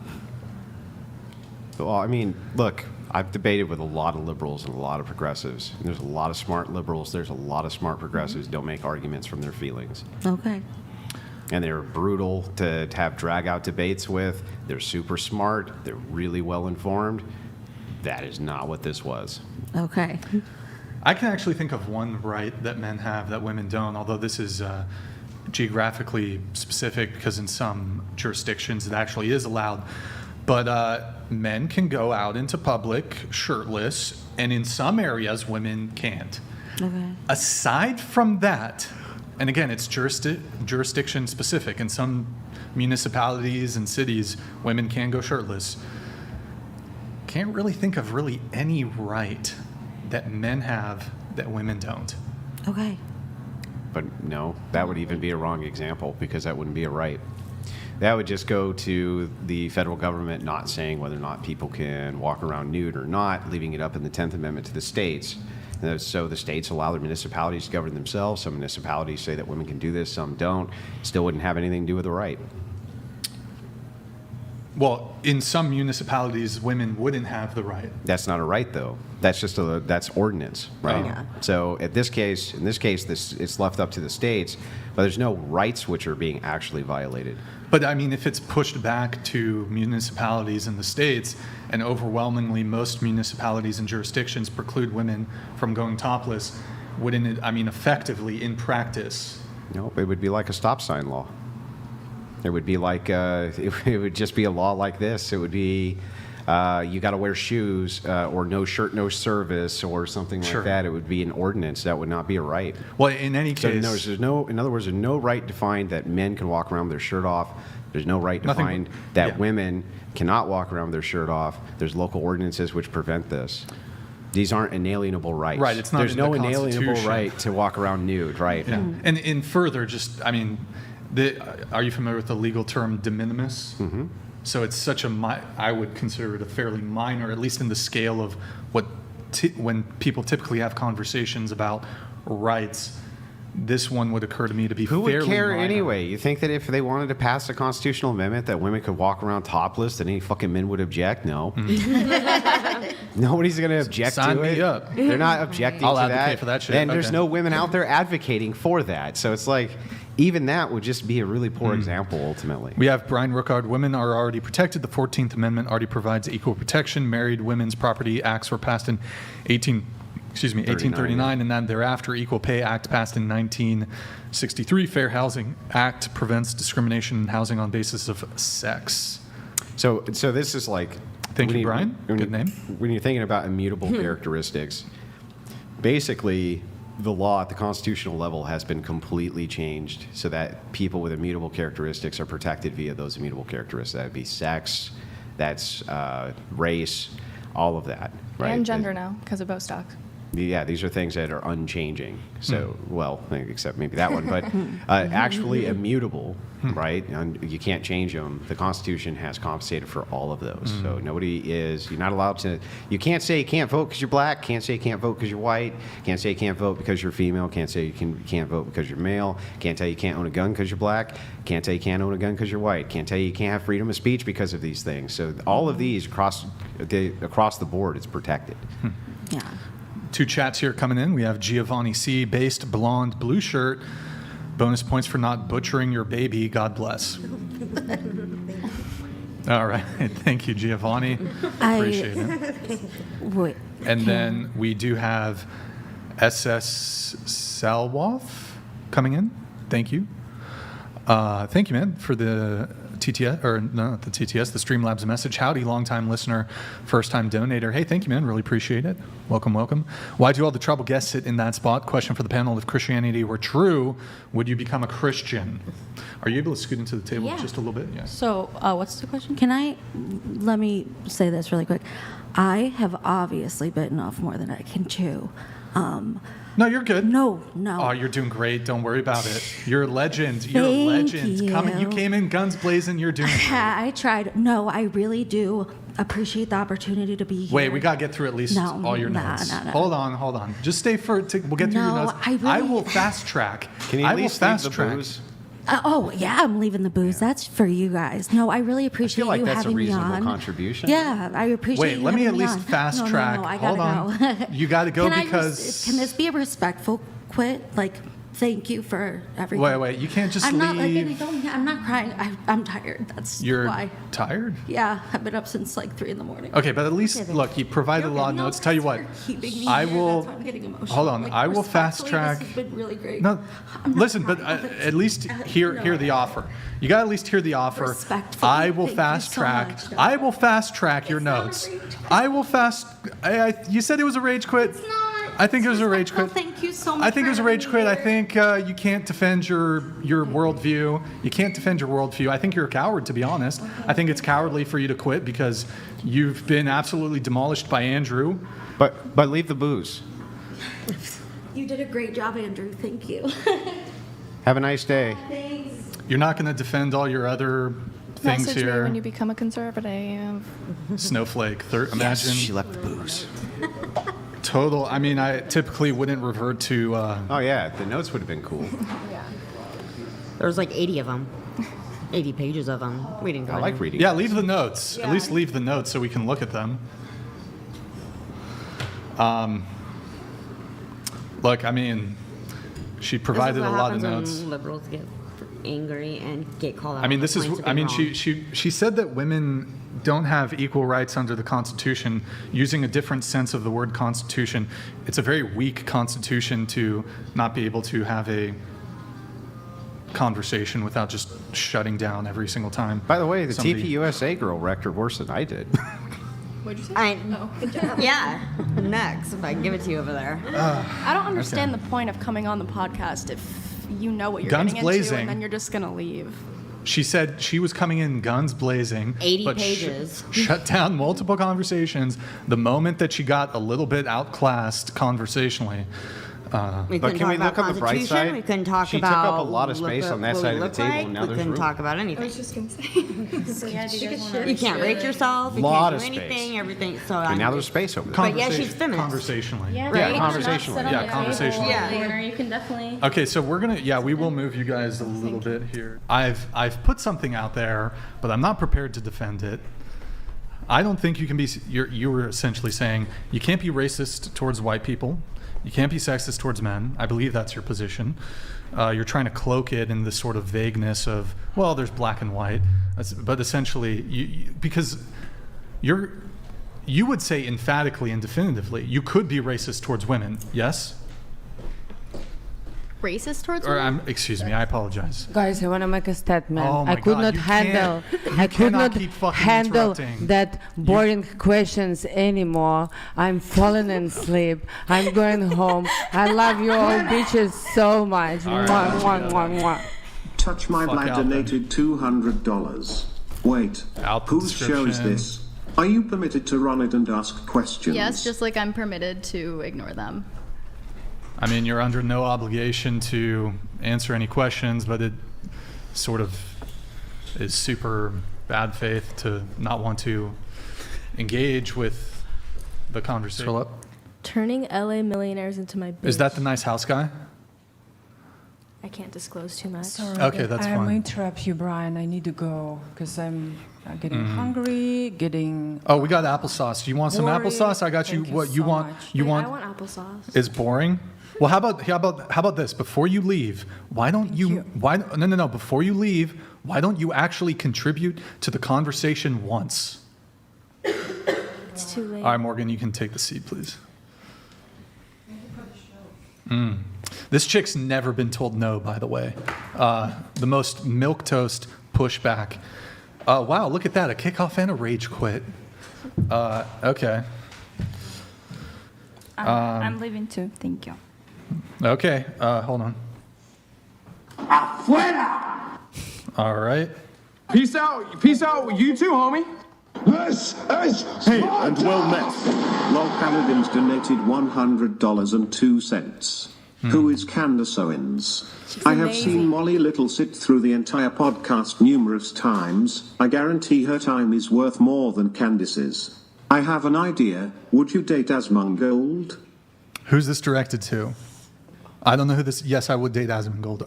Well, I mean, look, I've debated with a lot of liberals and a lot of progressives. And there's a lot of smart liberals. There's a lot of smart progressives who don't make arguments from their feelings. Okay. And they're brutal to have drag-out debates with. They're super smart. They're really well-informed. That is not what this was. Okay. I can actually think of one right that men have that women don't, although this is geographically specific because in some jurisdictions it actually is allowed. But men can go out into public shirtless, and in some areas women can't. Okay. Aside from that, and again, it's jurisdiction specific. In some municipalities and cities, women can go shirtless. Can't really think of really any right that men have that women don't. Okay. But no, that would even be a wrong example because that wouldn't be a right. That would just go to the federal government not saying whether or not people can walk around nude or not, leaving it up in the 10th Amendment to the states. So the states allow their municipalities to govern themselves. Some municipalities say that women can do this, some don't. Still wouldn't have anything to do with the right. Well, in some municipalities, women wouldn't have the right. That's not a right, though. That's just that's ordinance, right? Yeah. So in this case, it's left up to the states, but there's no rights which are being actually violated. But I mean, if it's pushed back to municipalities in the states, and overwhelmingly most municipalities and jurisdictions preclude women from going topless, wouldn't it, I mean, effectively in practice? No, it would be like a stop sign law. It would be like, it would just be a law like this. It would be, you got to wear shoes or no shirt, no service or something Sure. like that. It would be an ordinance. That would not be a right. Well, in any So case... in other words, there's no right defined that men can walk around with their shirt off. There's no right Nothing- defined that yeah. women cannot walk around with their shirt off. There's local ordinances which prevent this. These aren't inalienable rights. Right, it's not There's in no the inalienable Constitution. right to walk around nude, right? Yeah. And in further, just, I mean, are you familiar with the legal term de minimis? Mm-hmm. So it's such I would consider it a fairly minor, at least in the scale of what when people typically have conversations about rights. This one would occur to me to be Who fairly would care minor. anyway? You think that if they wanted to pass a constitutional amendment that women could walk around topless, that any fucking men would object? No. Nobody's going to object Sign to me it. up. They're not objecting I'll to advocate that. for that shit. And there's Okay. no women out there advocating for that. So it's like, even that would just be a really poor example, ultimately. We have Brian Rookard. Women are already protected. The 14th Amendment already provides equal protection. Married women's property acts were passed in 1839, and then thereafter, Equal Pay Act passed in 1963. Fair Housing Act prevents discrimination in housing on basis of sex. So this is like... Thank you, Brian. Good name. When you're thinking about immutable characteristics, basically, the law at the constitutional level has been completely changed so that people with immutable characteristics are protected via those immutable characteristics. That would be sex, that's race, all of that. Right? And gender now, because of Bostock. Yeah, these are things that are unchanging. So, well, except maybe that one, but actually immutable, right? And you can't change them. The Constitution has compensated for all of those. So you're not allowed to, you can't say you can't vote because you're black, can't say you can't vote because you're white, can't say you can't vote because you're female, can't say you can't vote because you're male, can't tell you can't own a gun because you're black, can't tell you can't own a gun because you're white, can't tell you can't have freedom of speech because of these things. So all of these across the board, it's protected. Yeah. 2 chats here coming in. We have Giovanni C. Based blonde blue shirt. Bonus points for not butchering your baby. God bless. All right. Thank you, Giovanni. Appreciate it. Wait. And then we do have SS Salwoff coming in. Thank you. Thank you, man, for the TTS, or no, not the TTS, the Streamlabs message. Howdy, longtime listener, first-time donator. Hey, thank you, man. Really appreciate it. Welcome, welcome. Why do all the trouble guests sit in that spot? Question for the panel. If Christianity were true, would you become a Christian? Are you able to scoot into the table just a little bit? Yeah. So, what's the question? Let me say this really quick. I have obviously bitten off more than I can chew. No, you're good. No. Oh, you're doing great. Don't worry about it. You're a legend. You're a legend. You came in guns blazing. You're doing great. I tried. No, I really do appreciate the opportunity to be here. Wait, we got to get through at least all your notes. No. Hold on. Just stay we'll get through your notes. I will fast track. Can you at least leave the booze? Oh, yeah, I'm leaving the booze. That's for you guys. No, I really appreciate you having me on. I feel like that's a reasonable contribution. Yeah, I appreciate you Wait, let me at having least fast track. No, I Hold gotta on. You got to go can because... can this be a respectful quit? Like, thank you for everything. Wait. You can't just I'm leave. I'm not crying. I'm tired. That's You're why. tired? Yeah, I've been up since like 3 a.m. Okay, but at least, look, you provided a lot of notes. Tell you what, I will... That's why I'm getting emotional. Hold on. Like, I will fast track... This has been really great. No, listen, but at least hear the offer. You got to at least hear the offer. Respectfully, I will thank you fast so track. much. I will fast track your notes. I will fast... you said it was a rage quit? It's not. I think it was a rage quit. Thank you so much. I think it was a rage quit. I think you can't defend your worldview. You can't defend your worldview. I think you're a coward, to be honest. I think it's cowardly for you to quit because you've been absolutely demolished by Andrew. But leave the booze. You did a great job, Andrew. Thank you. Have a nice day. Thanks. You're not going to defend all your other things Message here. me when you become a conservative. Snowflake. Imagine. Yes, she left the booze. Total. I mean, I typically wouldn't revert to. Oh yeah, the notes would have been cool. Yeah. There was like 80 of them. 80 pages of them. We didn't go. I like reading. Yeah, leave the notes. At least leave the notes so we can look at them. Look, I mean, she provided a lot of notes. When liberals get angry and get called out. I mean, this is. I mean, she said that women don't have equal rights under the Constitution, using a different sense of the word Constitution. It's a very weak Constitution to not be able to have a conversation without just shutting down every single time. By the way, the TPUSA girl wrecked her worse than I did. What'd you say? Good job. Yeah. Next, if I can give it to you over there. I don't understand the point of coming on the podcast if you know what you're Guns getting blazing. into and then you're just going to leave. She said she was coming in guns blazing. 80 but pages. Shut down multiple conversations the moment that she got a little bit outclassed conversationally. We But couldn't can we talk look on about the bright Constitution. side? We couldn't talk She about. took up a lot of space on that what side we of the look table, like. and now we there's couldn't room. talk about anything. I was just gonna say. So yeah, do you guys wanna You can't rate yourself. You Lot can't of do space. anything. Everything. So And I'm now there's just- space over there. But yeah, she's feminist. Conversationally. Yeah, Yeah, right. conversationally. Not sit on Yeah, the table conversationally. in the Yeah. corner. You can definitely. Okay, so we will move you guys a little bit here. I've put something out there, but I'm not prepared to defend it. I don't think you can be. You were essentially saying you can't be racist towards white people. You can't be sexist towards men. I believe that's your position. You're trying to cloak it in this sort of vagueness of, well, there's black and white. But essentially, because you would say emphatically and definitively, you could be racist towards women, yes? Racist towards Or women? excuse me, I apologize. Guys, I want to make a statement. Oh my I could God, not you handle. can't- I you could cannot not keep fucking handle interrupting. that boring questions anymore. I'm falling asleep. I'm going home. I love you all bitches so much. All right, Mwah, let's mwah, get mwah, mwah. Touch My Fuck Black out then. donated $200. Wait, Out the whose show is description. this? Are you permitted to run it and ask questions? Yes, just like I'm permitted to ignore them. I mean, you're under no obligation to answer any questions, but it sort of is super bad faith to not want to engage with the conversation. Philip? Turning LA millionaires into my bitch. Is that the nice house guy? I can't disclose too much. Sorry, Okay, that's I'm fine. interrupt you, Brian. I need to go because I'm getting hungry, getting. Oh, we got applesauce. Do you want some Boring. applesauce? I got you. Thank you What you so want? much. You Wait, want? I want applesauce. Is boring? Well, how about this? Before you leave, why don't you? Why no? Before you leave, why don't you actually contribute to the conversation once? It's too late. All right, Morgan, you can take the seat, please. This chick's never been told no, by the way. The most milquetoast pushback. Wow, look at that, a kickoff and a rage quit. Okay. I'm leaving too. Thank you. Okay, hold on. Afuera! All right. Peace out. Peace out. You too, homie. This is Hey, and well met. Lol Paladins donated $100.02. Who is Candace Owens? I have seen Molly Little sit through the entire podcast numerous times. I guarantee her time is worth more than Candace's. I have an idea. Would you date Asmongold? Who's this directed to? I don't know who this. Yes, I would date Asmongold.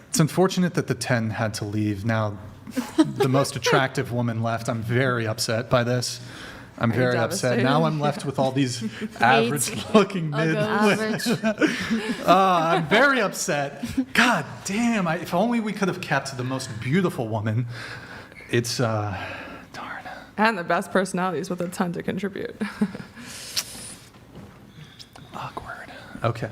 It's unfortunate that the 10 had to leave. Now, the most attractive woman left. I'm very upset by this. I'm very upset. Now I'm left with all these average-looking mid. I'm very upset. God damn! If only we could have kept the most beautiful woman. It's darn. And the best personalities with a ton to contribute. Awkward. Okay.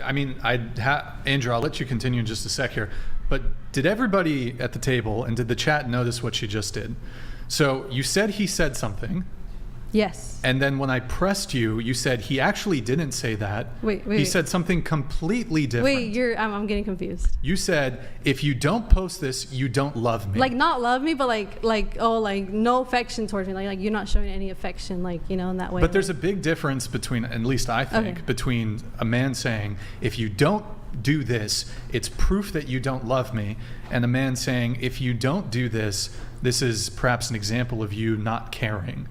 I mean, Andrew, I'll let you continue in just a sec here. But did everybody at the table and did the chat notice what she just did? So you said he said something. Yes. And then when I pressed you, you said he actually didn't say that. Wait. He said something completely different. Wait, I'm getting confused. You said, if you don't post this, you don't love me. Like not love me, but like no affection towards me. Like you're not showing any affection, in that way. But there's a big difference between, at least I think, Okay. between a man saying, if you don't do this, it's proof that you don't love me, and a man saying, if you don't do this, this is perhaps an example of you not caring.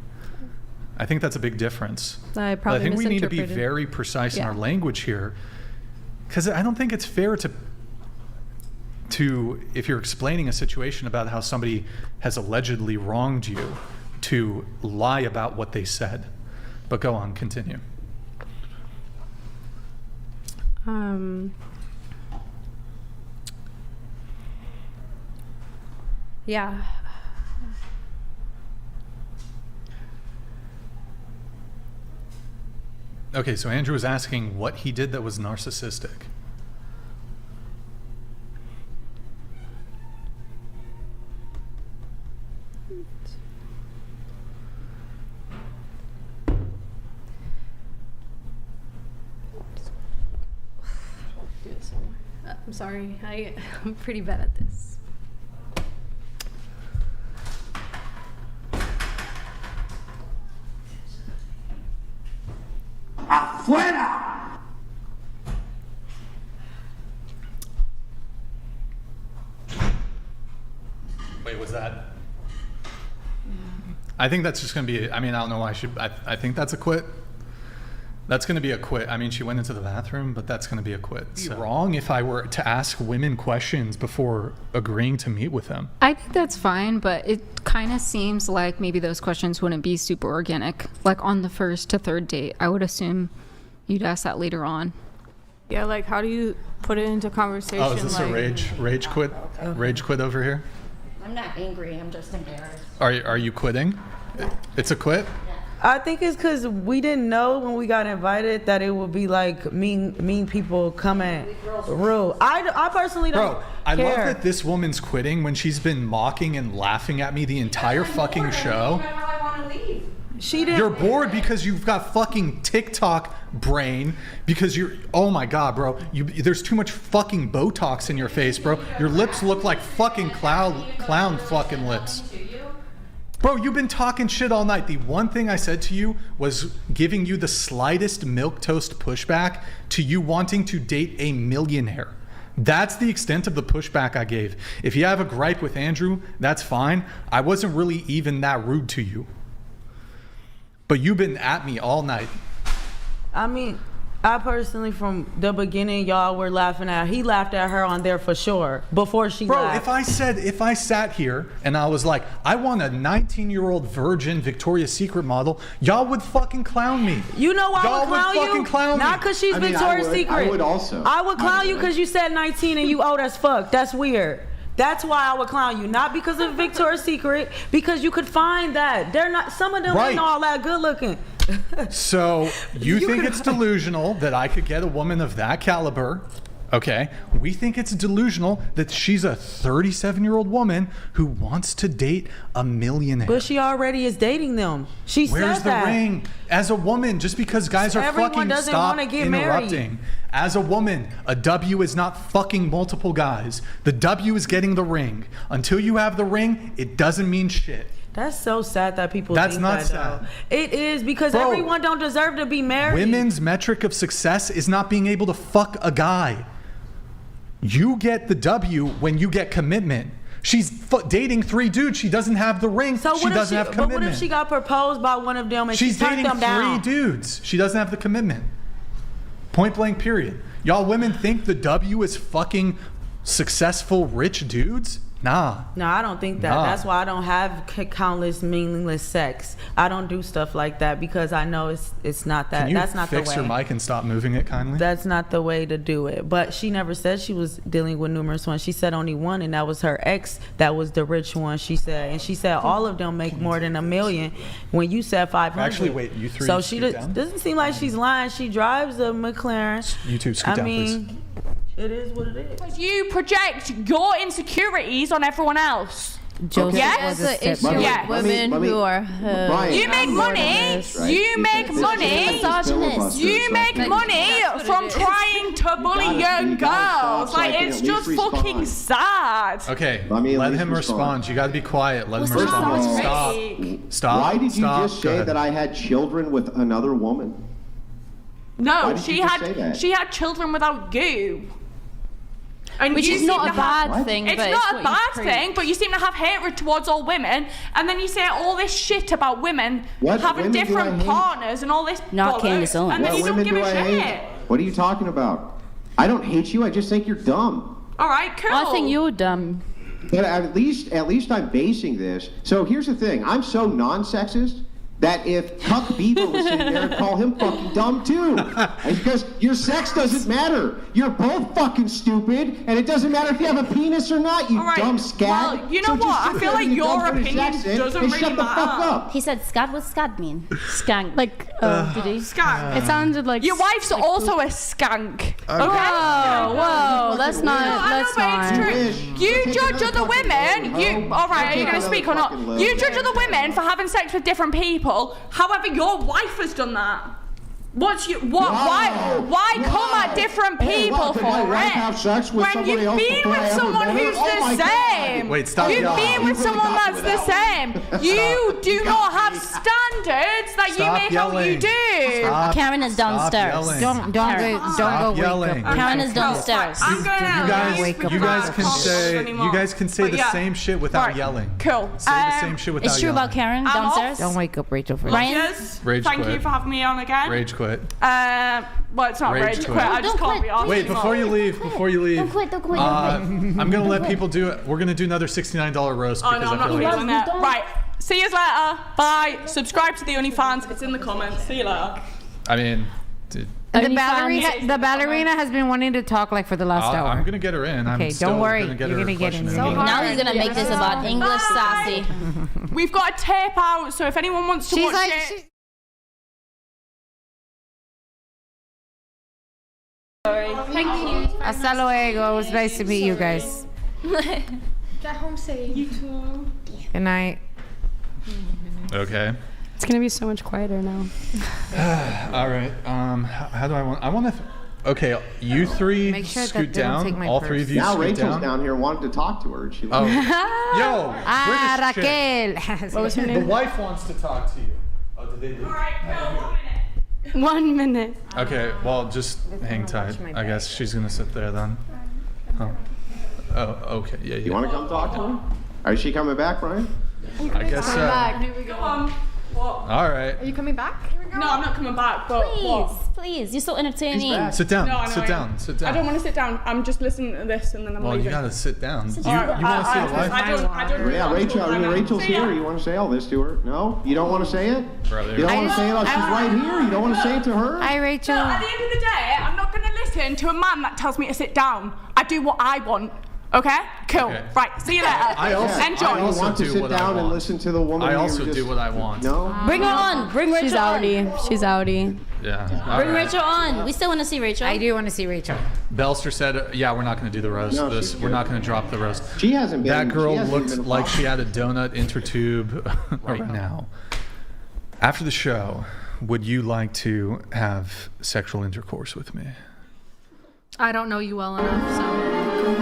I think that's a big difference. I probably think we need to be misinterpreted. very precise in Yeah. our language here, because I don't think it's fair to if you're explaining a situation about how somebody has allegedly wronged you, to lie about what they said. But go on, continue. Yeah. Okay, so Andrew was asking what he did that was narcissistic. Do this one more. I'm sorry. I'm pretty bad at this. Afuera! Wait, was that? I think that's just going to be, I mean, I don't know why I think that's a quit. That's going to be a quit. I mean, she went into the bathroom, but that's going to be a quit. It'd be wrong if I were to ask women questions before agreeing to meet with them. I think that's fine, but it kind of seems like maybe those questions wouldn't be super organic. Like on the first to third date, I would assume you'd ask that later on. Yeah, like how do you put it into conversation? Oh, is this a rage quit? Rage quit over here? I'm not angry. I'm just embarrassed. Are you quitting? It's a quit? I think it's because we didn't know when we got invited that it would be like mean people coming rude. I personally don't care. I love that this woman's quitting when she's been mocking and laughing at me the entire fucking show. She didn't. You're bored because you've got fucking TikTok brain because you're, oh my God, bro. There's too much fucking Botox in your face, bro. Your lips look like fucking clown fucking lips. Bro, you've been talking shit all night. The one thing I said to you was giving you the slightest milquetoast pushback to you wanting to date a millionaire. That's the extent of the pushback I gave. If you have a gripe with Andrew, that's fine. I wasn't really even that rude to you. But you've been at me all night. I mean, I personally, from the beginning, y'all were laughing at her. He laughed at her on there for sure before she laughed. Bro, if I sat here and I was like, I want a 19-year-old virgin Victoria's Secret model, y'all would fucking clown me. You know why I would clown you? Fucking clown me. Not because she's Victoria's Secret. I would also. I would clown you because you said 19 and you old as fuck. That's weird. That's why I would clown you. Not because of Victoria's Secret, because you could find that. They're not, some of them ain't all that good looking. So you think it's delusional that I could get a woman of that caliber, okay? We think it's delusional that she's a 37-year-old woman who wants to date a millionaire. But she already is dating them. She Where's said that. Where's the ring? As a woman, just because guys are fucking stop interrupting. Married. As a woman, a W is not fucking multiple guys. The W is getting the ring. Until you have the ring, it doesn't mean shit. That's so sad that people That's think not that, sad. though. It is because Bro, everyone don't deserve to be married. Women's metric of success is not being able to fuck a guy. You get the W when you get commitment. She's dating 3 dudes. She doesn't have the ring. So she doesn't have commitment. But what if she got proposed by one of them and she's she turned dating them down? 3 dudes. She doesn't have the commitment. Point blank period. Y'all women think the W is fucking successful rich dudes? Nah. No, I don't think that. Nah. That's why I don't have countless meaningless sex. I don't do stuff like that because I know it's not that. Can you that's not the way. fix your mic and stop moving it kindly? That's not the way to do it. But she never said she was dealing with numerous ones. She said only one, and that was her ex. That was the rich one. She said, and she said all of them make more than $1 million. When you said 500. Actually, wait, you three. So she doesn't seem like she's lying. She drives a McLaren. You two scoot down, please. It is what it is. Because you project your insecurities on everyone else. Joseph Yes, was the issue with women who are you make money. You make money. You make money from trying to bully young girls. Like it's just fucking sad. Okay, let him respond. You got to be quiet. Let him respond. Stop. Why did you just Go say ahead. that I had children with another woman? No, Why did you just say that? she had children without you. And Which you is seem not to a bad have- thing, It's but not it's a what you bad preach. thing, but you seem to have hatred towards all women, and then you say all this shit about women What having women do I different hate? partners and all this Not bollocks, Candace Owens. and then What you don't women give do a I shit. hate? What are you talking about? I don't hate you. I just think you're dumb. All right, cool. I think you're dumb. But at least I'm basing this. So here's the thing. I'm so non-sexist that if Tuck Beaver was sitting there, I'd call him fucking dumb too. Because your sex doesn't matter. You're both fucking stupid, and it doesn't matter if you have a penis or not, you All right, dumb scat. well, you know So what? just I sit feel there like and be your dumb for the opinion sex doesn't and really shut the fuck matter. up. He said scud. What's scud mean? Skank. Like, did he? Skank. It sounded like Your wife's also a skank. Okay? Whoa, let's not. Let's not. You judge other women. All right? Are you going to speak or not? You judge other women for having sex with different people. However, your wife has done that. Why come at different people Could my for wife it have sex with when somebody you've else been before I with ever someone met her? who's Oh the my God. same? same. Wait, stop You've yelling. been with someone that's the same. You do not have standards that you Stop make out you yelling. do. Stop. Karen is downstairs. yelling. Don't Stop go yelling. Karen is downstairs. I'm gonna You guys can say the same shit without Right. yelling. Cool. Say the same shit without It's true yelling. about Karen I'm downstairs. Don't wake up Rachel for Ryan? Yes. Rage Thank quit. you for having me on again. Rage quit. Well, it's not Rage rage quit. quit. I just Don't can't be quit. asked. Wait, before you leave, Don't quit. I'm gonna let people do it. We're gonna do another $69 roast Oh because no, I'm I not feel like feeling it. Right. See you later. Bye. Subscribe to the OnlyFans. It's in the comments. See you later. I mean, dude, The ballerina has been wanting to talk like for the last hour. I'm gonna get her in. Okay, I'm still don't worry. Gonna get You're her gonna get question in. in. Now he's gonna make this about English sassy. We've got a tape out, so if anyone wants to watch it. Thank you. Hasta luego. It was nice to meet you guys. Get home safe. You too. Good night. Okay. It's gonna be so much quieter now. All right. How do I want to? Okay, you three Make sure that scoot they don't take down. my All purse. three of you Now scoot Rachel's down. down here wanted to talk to her. And she Oh. left. Yo, Ah, British chick. Raquel. What was her The name? wife wants to talk to you. Oh, did they leave? 1 minute. Okay, well, just hang tight. I guess she's gonna sit there then. Oh, okay. Yeah, yeah. You want to come talk to her? Is she coming back, Brian? I guess so. Here we go. Come on. What? All right. Are you coming back? No, I'm not coming back. But what? Please. You're so entertaining. Sit down. No, I know sit I down. am. Sit down. I don't want to sit down. I'm just listening to this and then I'm Well, leaving. you gotta sit down. You want to see Alright, the wife? I don't really Yeah, want to Rachel. talk I mean, right now. Rachel's See ya. here. You want to say all this to her? No, you don't want to say it. Brother. You don't want to say it. Oh, she's right here. You don't want to say it to her. Hi, Rachel. No, at the end of the day, I'm not going to listen to a man that tells me to sit down. I do what I want. Okay? Cool. Okay. Right. See you later. I also- Enjoy. I also want to do sit what I down and want. listen to the woman. I who also just- do what I want. No. Bring her on. Bring Rachel She's on. outie. She's outie. Yeah. Bring All right. Rachel on. We still want to see Rachel. I do want to see Rachel. Belster said, "Yeah, we're not going to do the roast. No, she's We're good. not going to drop the roast." She hasn't been. That girl she hasn't looked even like followed. she had a donut in her tube right now. After the show, would you like to have sexual intercourse with me? I don't know you well enough, so.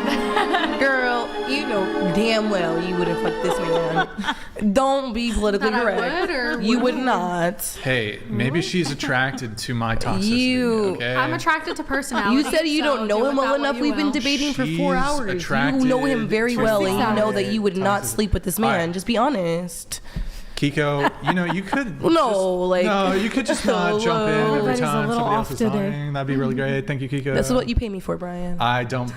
Girl, you know damn well you wouldn't fuck this man. Don't be politically That I correct. would or You would wouldn't? not. Hey, maybe she's attracted to my toxicity. Okay. I'm attracted to personality. You said you so don't know do him with well that what enough. you We've been will. debating for 4 She's hours. attracted You know him very to well, and my you know that you would not toxicity. sleep with this All man. right. Just be honest. Kiko, you could. No, you could just not jump in every Everybody's a time little somebody else off is today. talking. That'd be really great. Thank you, Kiko. This is what you pay me for, Brian. I don't.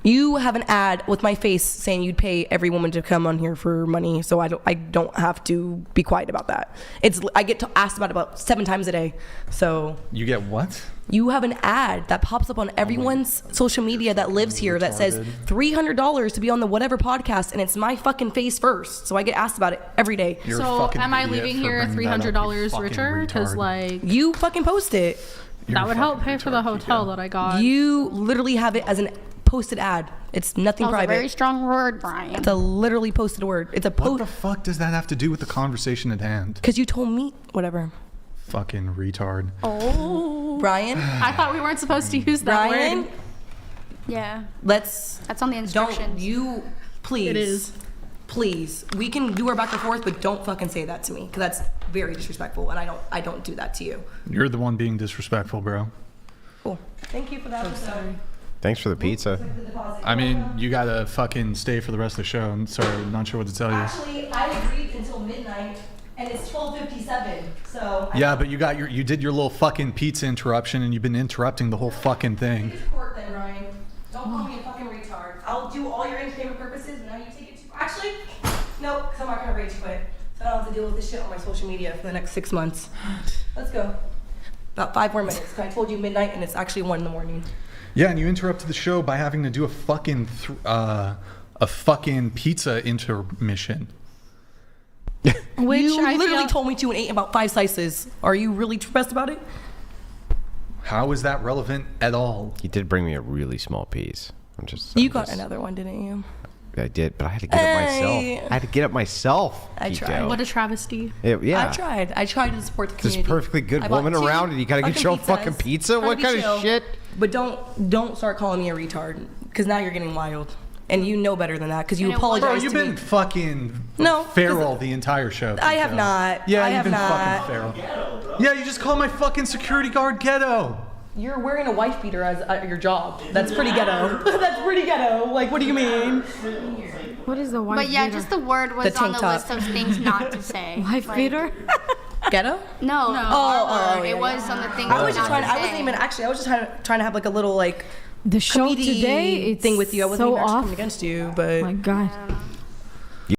You have an ad with my face saying you'd pay every woman to come on here for money, so I don't have to be quiet about that. I get asked about 7 times a day. So You get what? you have an ad that pops up on everyone's social media that lives here that says $300 to be on the whatever podcast, and it's my fucking face first. So I get asked about it every day. So am I leaving here $300 richer? Because like You fucking post it. that would help pay for the hotel that I got. You literally have it as an posted ad. It's nothing That was a private. very strong word, Brian. It's a literally posted word. It's a What post the fuck does that have to do with the conversation at hand? because you told me whatever. Fucking retard. Oh, Brian. I thought we weren't supposed to use that Brian. word. Yeah. Let's. That's on the instructions. Don't you please? It is. Please, we can do our back and forth, but don't fucking say that to me because that's very disrespectful, and I don't do that to you. You're the one being disrespectful, bro. Cool. Thank you for that. Sorry. Thanks for the pizza. I mean, you gotta fucking stay for the rest of the show. I'm sorry, I'm not sure what to tell you. Actually, I agreed until midnight, and it's 12:57. So. Yeah, but you did your little fucking pizza interruption, and you've been interrupting the whole fucking thing. Take it to court then, Ryan. Don't call me a fucking retard. I'll do all your entertainment purposes, but now you take it to. Actually, no, because I'm not gonna rage quit. So I don't have to deal with this shit on my social media for the next 6 months. Let's go. About 5 more minutes. 'Cause I told you midnight, and it's actually 1 in the morning. Yeah, and you interrupted the show by having to do a fucking pizza intermission. Which you I literally feel- told me to and ate about 5 slices. Are you really stressed about it? How is that relevant at all? He did bring me a really small piece. You got another one, didn't you? I did, but I had to get it myself. I had to get it myself. I Kiko. tried. What a travesty. Yeah. I tried to support the There's community. perfectly good I bought woman 2 around, and you gotta get your own fucking pizzas. pizza. Trying What to be kind of chill. shit? But don't start calling me a retard, because now you're getting wild. and you know better than that because you And it apologized Bro, you've to been me. fucking No, feral the entire show. I have Pico. not. Yeah, I you've have been not. fucking feral. Yeah, you just call my fucking security guard ghetto. You're wearing a wife beater as your job. That's pretty ghetto. That's pretty ghetto. Like, what do you mean? What is the wife But yeah, beater? just the word was The on tank the top. list of things not to say. Wife beater? Ghetto? No. Oh, it yeah, was yeah. on the thing. I was just not trying. to I wasn't say. even actually. I was just trying to have like a little like the show comedy today. It's thing with you. I wasn't so even actually off. coming against you, but Oh my God.